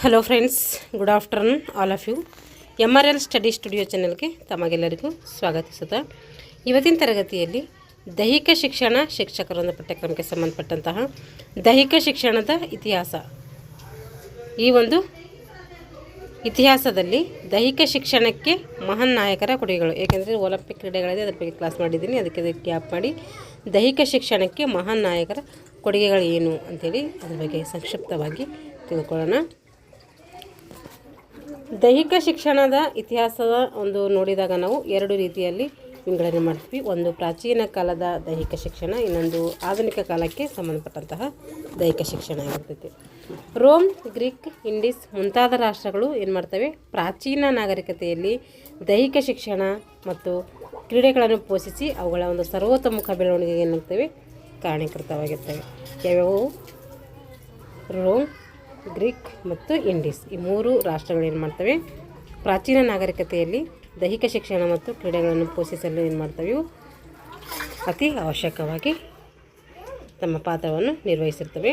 Hello friends, good afternoon all of you. MRL study studio ಚಾನಲ್ಗೆ ತಮಗೆಲ್ಲರಿಗೂ ಸ್ವಾಗತಿಸುತ್ತಾ ಇವತ್ತಿನ ತರಗತಿಯಲ್ಲಿ ದೈಹಿಕ ಶಿಕ್ಷಣ ಶಿಕ್ಷಕರೊಂದು ಪಠ್ಯಕ್ರಮಕ್ಕೆ ಸಂಬಂಧಪಟ್ಟಂತಹ ದೈಹಿಕ ಶಿಕ್ಷಣದ ಇತಿಹಾಸ. ಈ ಒಂದು ಇತಿಹಾಸದಲ್ಲಿ ದೈಹಿಕ ಶಿಕ್ಷಣಕ್ಕೆ ಮಹಾನ್ ನಾಯಕರ ಕೊಡುಗೆಗಳು, ಏಕೆಂದರೆ ಒಲಿಂಪಿಕ್ ಕ್ರೀಡೆಗಳಿದೆ, ಅದ್ರ ಬಗ್ಗೆ ಕ್ಲಾಸ್ ಮಾಡಿದ್ದೀನಿ, ಅದಕ್ಕೆ ಗ್ಯಾಪ್ ಮಾಡಿ ದೈಹಿಕ ಶಿಕ್ಷಣಕ್ಕೆ ಮಹಾನ್ ನಾಯಕರ ಕೊಡುಗೆಗಳು ಏನು ಅಂಥೇಳಿ ಅದ್ರ ಬಗ್ಗೆ ಸಂಕ್ಷಿಪ್ತವಾಗಿ ತಿಳ್ಕೊಳ್ಳೋಣ. ದೈಹಿಕ ಶಿಕ್ಷಣದ ಇತಿಹಾಸದ ಒಂದು ನೋಡಿದಾಗ ನಾವು ಎರಡು ರೀತಿಯಲ್ಲಿ ವಿಂಗಡಣೆ ಮಾಡ್ತೀವಿ. ಒಂದು ಪ್ರಾಚೀನ ಕಾಲದ ದೈಹಿಕ ಶಿಕ್ಷಣ, ಇನ್ನೊಂದು ಆಧುನಿಕ ಕಾಲಕ್ಕೆ ಸಂಬಂಧಪಟ್ಟಂತಹ ದೈಹಿಕ ಶಿಕ್ಷಣ ಆಗಿರ್ತೈತಿ. ರೋಮ್, ಗ್ರೀಕ್, ಇಂಡೀಸ್ ಮುಂತಾದ ರಾಷ್ಟ್ರಗಳು ಏನು ಮಾಡ್ತವೆ, ಪ್ರಾಚೀನ ನಾಗರಿಕತೆಯಲ್ಲಿ ದೈಹಿಕ ಶಿಕ್ಷಣ ಮತ್ತು ಕ್ರೀಡೆಗಳನ್ನು ಪೋಷಿಸಿ ಅವುಗಳ ಒಂದು ಸರ್ವತೋಮುಖ ಬೆಳವಣಿಗೆಗೆ ಏನಾಗ್ತವೆ, ಕಾರಣೀಕೃತವಾಗಿರ್ತವೆ. ಯಾವ್ಯಾವು? ರೋಮ್, ಗ್ರೀಕ್ ಮತ್ತು ಇಂಡೀಸ್, ಈ ಮೂರು ರಾಷ್ಟ್ರಗಳು ಏನು ಮಾಡ್ತವೆ, ಪ್ರಾಚೀನ ನಾಗರಿಕತೆಯಲ್ಲಿ ದೈಹಿಕ ಶಿಕ್ಷಣ ಮತ್ತು ಕ್ರೀಡೆಗಳನ್ನು ಪೋಷಿಸಲು ಏನು ಮಾಡ್ತವೆ, ಇವು ಅತಿ ಅವಶ್ಯಕವಾಗಿ ತಮ್ಮ ಪಾತ್ರವನ್ನು ನಿರ್ವಹಿಸಿರ್ತವೆ.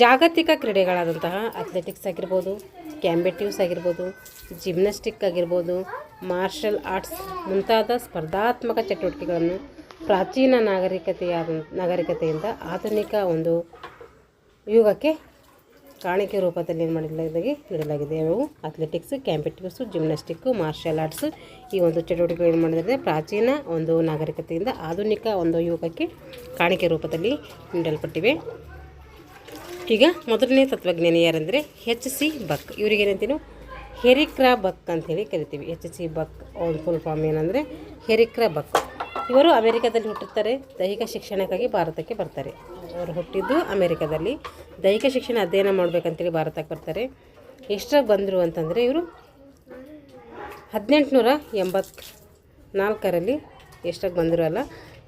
ಜಾಗತಿಕ ಕ್ರೀಡೆಗಳಾದಂತಹ ಅಥ್ಲೆಟಿಕ್ಸ್ ಆಗಿರ್ಬೋದು, ಕ್ಯಾಂಬೆಟಿವ್ಸ್ ಆಗಿರ್ಬೋದು, ಜಿಮ್ನಾಸ್ಟಿಕ್ ಆಗಿರ್ಬೋದು, ಮಾರ್ಷಲ್ ಆರ್ಟ್ಸ್ ಮುಂತಾದ ಸ್ಪರ್ಧಾತ್ಮಕ ಚಟುವಟಿಕೆಗಳನ್ನು ಪ್ರಾಚೀನ ನಾಗರಿಕತೆಯಿಂದ ಆಧುನಿಕ ಒಂದು ಯುಗಕ್ಕೆ ಕಾಣಿಕೆ ರೂಪದಲ್ಲಿ ಏನು ನೀಡಲಾಗಿದೆ. ಅವು ಅಥ್ಲೆಟಿಕ್ಸ್, ಕ್ಯಾಂಪೆಟಿವ್ಸು, ಜಿಮ್ನಾಸ್ಟಿಕ್ಕು, ಮಾರ್ಷಲ್ ಆರ್ಟ್ಸ್ ಈ ಒಂದು ಚಟುವಟಿಕೆಗಳು ಏನು ಮಾಡಿದರೆ ಪ್ರಾಚೀನ ಒಂದು ನಾಗರಿಕತೆಯಿಂದ ಆಧುನಿಕ ಒಂದು ಯುಗಕ್ಕೆ ಕಾಣಿಕೆ ರೂಪದಲ್ಲಿ ನೀಡಲ್ಪಟ್ಟಿವೆ. ಈಗ ಮೊದಲನೇ ತತ್ವಜ್ಞಾನಿ ಯಾರೆಂದರೆ HC ಬಕ್. ಇವರಿಗೇನಂತೀವಿ, ಹೆರಿಕ್ರಾ ಬಕ್ ಅಂಥೇಳಿ ಕರಿತೀವಿ. HC ಬಕ್ ಒಂದು ಫುಲ್ ಫಾರ್ಮ್ ಏನಂದರೆ ಹೆರಿಕ್ರಾ ಬಕ್. ಇವರು ಅಮೆರಿಕದಲ್ಲಿ ಹುಟ್ಟುತ್ತಾರೆ, ದೈಹಿಕ ಶಿಕ್ಷಣಕ್ಕಾಗಿ ಭಾರತಕ್ಕೆ ಬರ್ತಾರೆ. ಅವರು ಹುಟ್ಟಿದ್ದು ಅಮೆರಿಕದಲ್ಲಿ, ದೈಹಿಕ ಶಿಕ್ಷಣ ಅಧ್ಯಯನ ಮಾಡಬೇಕಂತೇಳಿ ಭಾರತಕ್ಕೆ ಬರ್ತಾರೆ. ಎಷ್ಟಾಗಿ ಬಂದರು ಅಂತಂದರೆ ಇವರು 1884ರಲ್ಲಿ ಎಷ್ಟಾಗಿ ಬಂದರು ಅಲ್ಲ,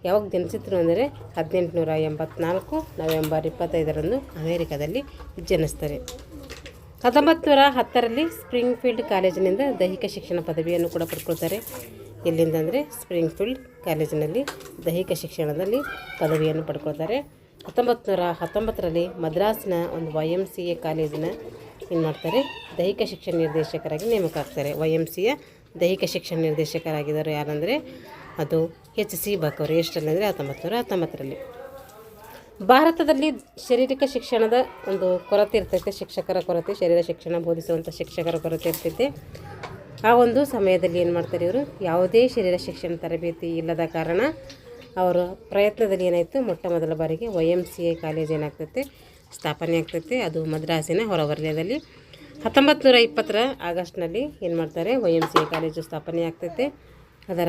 ಯಾವಾಗ ಜನಿಸಿದ್ರು ಅಂದರೆ 1884 ನವೆಂಬರ್ 25ರಂದು ಅಮೆರಿಕದಲ್ಲಿ ಜನಿಸ್ತಾರೆ. 1910ರಲ್ಲಿ ಸ್ಪ್ರಿಂಗ್ಫೀಲ್ಡ್ ಕಾಲೇಜಿನಿಂದ ದೈಹಿಕ ಶಿಕ್ಷಣ ಪದವಿಯನ್ನು ಕೂಡ ಪಡ್ಕೊಳ್ತಾರೆ. ಎಲ್ಲಿಂದ ಅಂದರೆ ಸ್ಪ್ರಿಂಗ್ಫೀಲ್ಡ್ ಕಾಲೇಜಿನಲ್ಲಿ ದೈಹಿಕ ಶಿಕ್ಷಣದಲ್ಲಿ ಪದವಿಯನ್ನು ಪಡ್ಕೊಳ್ತಾರೆ. 1919ರಲ್ಲಿ ಮದ್ರಾಸಿನ ಒಂದು YMCA ಕಾಲೇಜಿನ ಏನು ಮಾಡ್ತಾರೆ, ದೈಹಿಕ ಶಿಕ್ಷಣ ನಿರ್ದೇಶಕರಾಗಿ ನೇಮಕ ಆಗ್ತಾರೆ. YMCA ದೈಹಿಕ ಶಿಕ್ಷಣ ನಿರ್ದೇಶಕರಾಗಿದ್ದರು ಯಾರಂದರೆ ಅದು HC ಬಕ್ ಅವರು. ಎಷ್ಟರಲ್ಲಿ ಅಂದರೆ 1919ರಲ್ಲಿ. ಭಾರತದಲ್ಲಿ ಶಾರೀರಿಕ ಶಿಕ್ಷಣದ ಒಂದು ಕೊರತೆ ಇರ್ತೈತೆ, ಶಿಕ್ಷಕರ ಕೊರತೆ, ಶರೀರ ಶಿಕ್ಷಣ ಬೋಧಿಸುವಂಥ ಶಿಕ್ಷಕರ ಕೊರತೆ ಇರ್ತೈತೆ. ಆ ಒಂದು ಸಮಯದಲ್ಲಿ ಏನು ಮಾಡ್ತಾರೆ, ಇವರು ಯಾವುದೇ ಶರೀರ ಶಿಕ್ಷಣ ತರಬೇತಿ ಇಲ್ಲದ ಕಾರಣ ಅವರ ಪ್ರಯತ್ನದಲ್ಲಿ ಏನಾಯಿತು, ಮೊಟ್ಟ ಮೊದಲ ಬಾರಿಗೆ YMCA ಕಾಲೇಜ್ ಏನಾಗ್ತೈತೆ, ಸ್ಥಾಪನೆ ಆಗ್ತೈತೆ. ಅದು ಮದ್ರಾಸಿನ ಹೊರವಲಯದಲ್ಲಿ 1920ರ ಆಗಸ್ಟ್ನಲ್ಲಿ ಏನು ಮಾಡ್ತಾರೆ, YMCA ಕಾಲೇಜು ಸ್ಥಾಪನೆ ಆಗ್ತೈತೆ. ಅದರ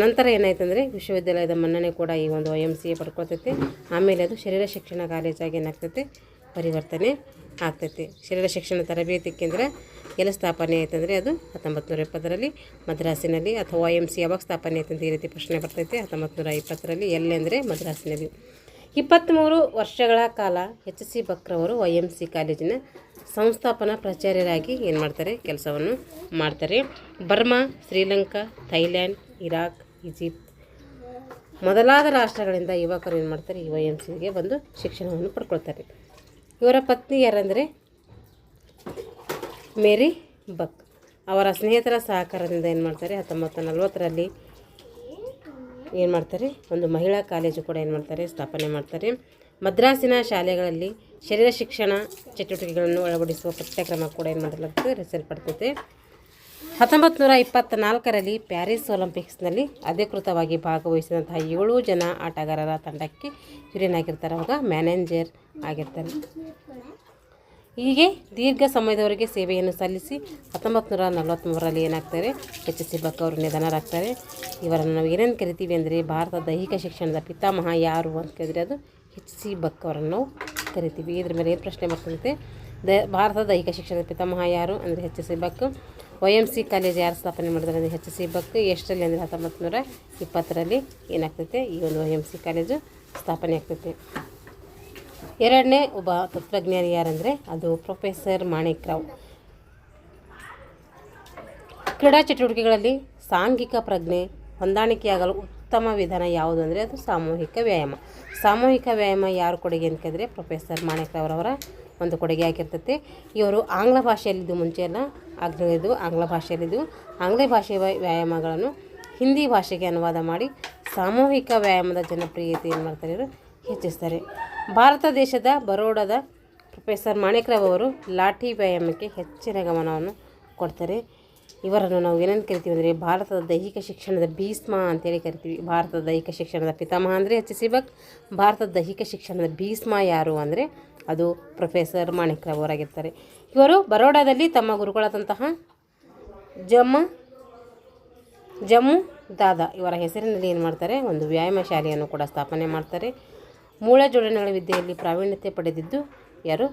ನಂತರ ಏನಾಯ್ತು ಅಂದರೆ ವಿಶ್ವವಿದ್ಯಾಲಯದ ಮನ್ನಣೆ ಕೂಡ ಈ ಒಂದು YMCA ಪಡ್ಕೊಳ್ತೈತೆ. ಆಮೇಲೆ ಅದು ಶರೀರ ಶಿಕ್ಷಣ ಕಾಲೇಜಾಗಿ ಏನಾಗ್ತೈತೆ, ಪರಿವರ್ತನೆ ಆಗ್ತೈತೆ. ಶರೀರ ಶಿಕ್ಷಣ ತರಬೇತಿ ಕೇಂದ್ರ ಎಲ್ಲ ಸ್ಥಾಪನೆ ಆಯ್ತಂದರೆ ಅದು 1920ರಲ್ಲಿ ಮದ್ರಾಸಿನಲ್ಲಿ, ಅಥವಾ YMCA ಯಾವಾಗ ಸ್ಥಾಪನೆ ಆಯ್ತಂತ ಈ ರೀತಿ ಪ್ರಶ್ನೆ ಬರ್ತೈತೆ. 1920ರಲ್ಲಿ, ಎಲ್ಲೆಂದರೆ ಮದ್ರಾಸಿನಲ್ಲಿ. 23 ವರ್ಷಗಳ ಕಾಲ HC ಬಕ್ರವರು YMCA ಕಾಲೇಜಿನ ಸಂಸ್ಥಾಪನಾ ಪ್ರಾಚಾರ್ಯರಾಗಿ ಏನು ಮಾಡ್ತಾರೆ, ಕೆಲಸವನ್ನು ಮಾಡ್ತಾರೆ. Burma, Sri Lanka, Thailand, Iraq, Egypt ಮೊದಲಾದ ರಾಷ್ಟ್ರಗಳಿಂದ ಯುವಕರು ಏನು ಮಾಡ್ತಾರೆ, ಈ YMCAಗೆ ಬಂದು ಶಿಕ್ಷಣವನ್ನು ಪಡ್ಕೊಳ್ತಾರೆ. ಇವರ ಪತ್ನಿ ಯಾರಂದರೆ ಮೇರಿ ಬಕ್. ಅವರ ಸ್ನೇಹಿತರ ಸಹಕಾರದಿಂದ ಏನು ಮಾಡ್ತಾರೆ, 1940ರಲ್ಲಿ ಏನು ಮಾಡ್ತಾರೆ, ಒಂದು ಮಹಿಳಾ ಕಾಲೇಜು ಕೂಡ ಏನು ಮಾಡ್ತಾರೆ, ಸ್ಥಾಪನೆ ಮಾಡ್ತಾರೆ. ಮದ್ರಾಸಿನ ಶಾಲೆಗಳಲ್ಲಿ ಶರೀರ ಶಿಕ್ಷಣ ಚಟುವಟಿಕೆಗಳನ್ನು ಅಳವಡಿಸುವ ಪಠ್ಯಕ್ರಮ ಕೂಡ ಏನು ಮಾಡಲಾಗ್ತದೆ, ರಚಿಸಲ್ಪಡ್ತೈತೆ. 1924ರಲ್ಲಿ ಪ್ಯಾರಿಸ್ ಒಲಿಂಪಿಕ್ಸ್ನಲ್ಲಿ ಅಧಿಕೃತವಾಗಿ ಭಾಗವಹಿಸಿದಂತಹ 7 ಜನ ಆಟಗಾರರ ತಂಡಕ್ಕೆ ಇವರೇನಾಗಿರ್ತಾರೆ, ಅವಾಗ ಮ್ಯಾನೇಜರ್ ಆಗಿರ್ತಾರೆ. ಹೀಗೆ ದೀರ್ಘ ಸಮಯದವರೆಗೆ ಸೇವೆಯನ್ನು ಸಲ್ಲಿಸಿ 1943ರಲ್ಲಿ ಏನಾಗ್ತಾರೆ, HC ಬಕ್ ಅವರು ನಿಧನರಾಗ್ತಾರೆ. ಇವರನ್ನು ನಾವು ಏನೇನು ಕರಿತೀವಿ ಅಂದರೆ ಭಾರತ ದೈಹಿಕ ಶಿಕ್ಷಣದ ಪಿತಾಮಹ ಯಾರು ಅಂತ ಕೇಳಿದರೆ ಅದು HC ಬಕ್ ಅವರನ್ನು ನಾವು ಕರಿತೀವಿ. ಇದ್ರ ಮೇಲೆ ಏನು ಪ್ರಶ್ನೆ ಬರ್ತಂತೆ, ಭಾರತದ ದೈಹಿಕ ಶಿಕ್ಷಣದ ಪಿತಾಮಹ ಯಾರು ಅಂದರೆ HC ಬಕ್. YMCA ಕಾಲೇಜ್ ಯಾರು ಸ್ಥಾಪನೆ ಮಾಡಿದ್ದಾರೆ ಅಂದರೆ HC ಬಕ್. ಎಷ್ಟರಲ್ಲಿ ಅಂದರೆ 1920ರಲ್ಲಿ ಏನಾಗ್ತೈತೆ, ಈ ಒಂದು YMCA ಕಾಲೇಜು ಸ್ಥಾಪನೆ ಆಗ್ತೈತೆ. ಎರಡನೇ ಒಬ್ಬ ತತ್ವಜ್ಞಾನಿ ಯಾರಂದರೆ ಅದು ಪ್ರೊಫೆಸರ್ ಮಾಣಿಕ್ ರಾವ್. ಕ್ರೀಡಾ ಚಟುವಟಿಕೆಗಳಲ್ಲಿ ಸಾಂಘಿಕ ಪ್ರಜ್ಞೆ ಹೊಂದಾಣಿಕೆಯಾಗಲು ಉತ್ತಮ ವಿಧಾನ ಯಾವುದು ಅಂದರೆ ಅದು ಸಾಮೂಹಿಕ ವ್ಯಾಯಾಮ. ಸಾಮೂಹಿಕ ವ್ಯಾಯಾಮ ಯಾರು ಕೊಡುಗೆ ಅಂತ ಕೇಳಿದ್ರೆ ಪ್ರೊಫೆಸರ್ ಮಾಣಿಕ್ ರಾವ್ ಅವರ ಒಂದು ಕೊಡುಗೆ ಆಗಿರ್ತೈತೆ. ಇವರು ಆಂಗ್ಲ ಭಾಷೆಯಲ್ಲಿದ್ದು, ಮುಂಚೆ ಎಲ್ಲ ಆಗ್ನೇಯದು ಆಂಗ್ಲ ಭಾಷೆಯಲ್ಲಿದ್ದು, ಆಂಗ್ಲ ಭಾಷೆಯ ವ್ಯಾಯಾಮಗಳನ್ನು ಹಿಂದಿ ಭಾಷೆಗೆ ಅನುವಾದ ಮಾಡಿ ಸಾಮೂಹಿಕ ವ್ಯಾಯಾಮದ ಜನಪ್ರಿಯತೆ ಏನು ಮಾಡ್ತಾರೆ ಇವರು ಹೆಚ್ಚಿಸ್ತಾರೆ. ಭಾರತ ದೇಶದ ಬರೋಡಾದ ಪ್ರೊಫೆಸರ್ ಮಾಣಿಕ್ರಾವ್ ಅವರು ಲಾಠಿ ವ್ಯಾಯಾಮಕ್ಕೆ ಹೆಚ್ಚಿನ ಗಮನವನ್ನು ಕೊಡ್ತಾರೆ. ಇವರನ್ನು ನಾವು ಏನಂತ ಕರಿತೀವಿ ಅಂದರೆ ಭಾರತದ ದೈಹಿಕ ಶಿಕ್ಷಣದ ಭೀಷ್ಮ ಅಂತೇಳಿ ಕರಿತೀವಿ. ಭಾರತದ ದೈಹಿಕ ಶಿಕ್ಷಣದ ಪಿತಾಮಹ ಅಂದರೆ ಎಚ್.ಸಿ. ಬಕ್. ಭಾರತದ ದೈಹಿಕ ಶಿಕ್ಷಣದ ಭೀಷ್ಮ ಯಾರು ಅಂದರೆ ಅದು ಪ್ರೊಫೆಸರ್ ಮಾಣಿಕ್ರಾವ್ ಅವರಾಗಿರ್ತಾರೆ. ಇವರು ಬರೋಡಾದಲ್ಲಿ ತಮ್ಮ ಗುರುಗಳಾದಂತಹ ಜಮ್ಮು ದಾದಾ ಇವರ ಹೆಸರಿನಲ್ಲಿ ಏನು ಮಾಡ್ತಾರೆ, ಒಂದು ವ್ಯಾಯಾಮ ಶಾಲೆಯನ್ನು ಕೂಡ ಸ್ಥಾಪನೆ ಮಾಡ್ತಾರೆ. ಮೂಳೆ ಜೋಡಣೆಗಳ ವಿದ್ಯೆಯಲ್ಲಿ ಪ್ರಾವೀಣ್ಯತೆ ಪಡೆದಿದ್ದು ಯಾರು,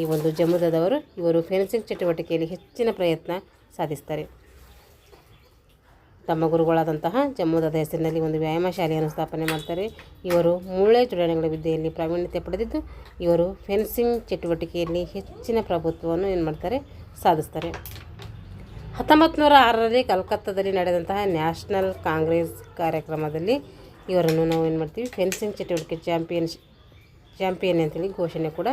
ಈ ಒಂದು ಜಮ್ಮುದಾದವರು. ಇವರು ಫೆನ್ಸಿಂಗ್ ಚಟುವಟಿಕೆಯಲ್ಲಿ ಹೆಚ್ಚಿನ ಪ್ರಯತ್ನ ಸಾಧಿಸ್ತಾರೆ. ತಮ್ಮ ಗುರುಗಳಾದಂತಹ ಜಮ್ಮುದಾದ ಹೆಸರಿನಲ್ಲಿ ಒಂದು ವ್ಯಾಯಾಮ ಶಾಲೆಯನ್ನು ಸ್ಥಾಪನೆ ಮಾಡ್ತಾರೆ. ಇವರು ಮೂಳೆ ಜೋಡಣೆಗಳ ವಿದ್ಯೆಯಲ್ಲಿ ಪ್ರಾವೀಣ್ಯತೆ ಪಡೆದಿದ್ದು ಇವರು ಫೆನ್ಸಿಂಗ್ ಚಟುವಟಿಕೆಯಲ್ಲಿ ಹೆಚ್ಚಿನ ಪ್ರಭುತ್ವವನ್ನು ಏನು ಮಾಡ್ತಾರೆ, ಸಾಧಿಸ್ತಾರೆ. 1906ರಲ್ಲಿ ಕಲ್ಕತ್ತಾದಲ್ಲಿ ನಡೆದಂತಹ ನ್ಯಾಷನಲ್ ಕಾಂಗ್ರೆಸ್ ಕಾರ್ಯಕ್ರಮದಲ್ಲಿ ಇವರನ್ನು ನಾವು ಏನು ಮಾಡ್ತೀವಿ, ಫೆನ್ಸಿಂಗ್ ಚಟುವಟಿಕೆ ಚಾಂಪಿಯನ್ ಅಂತೇಳಿ ಘೋಷಣೆ ಕೂಡ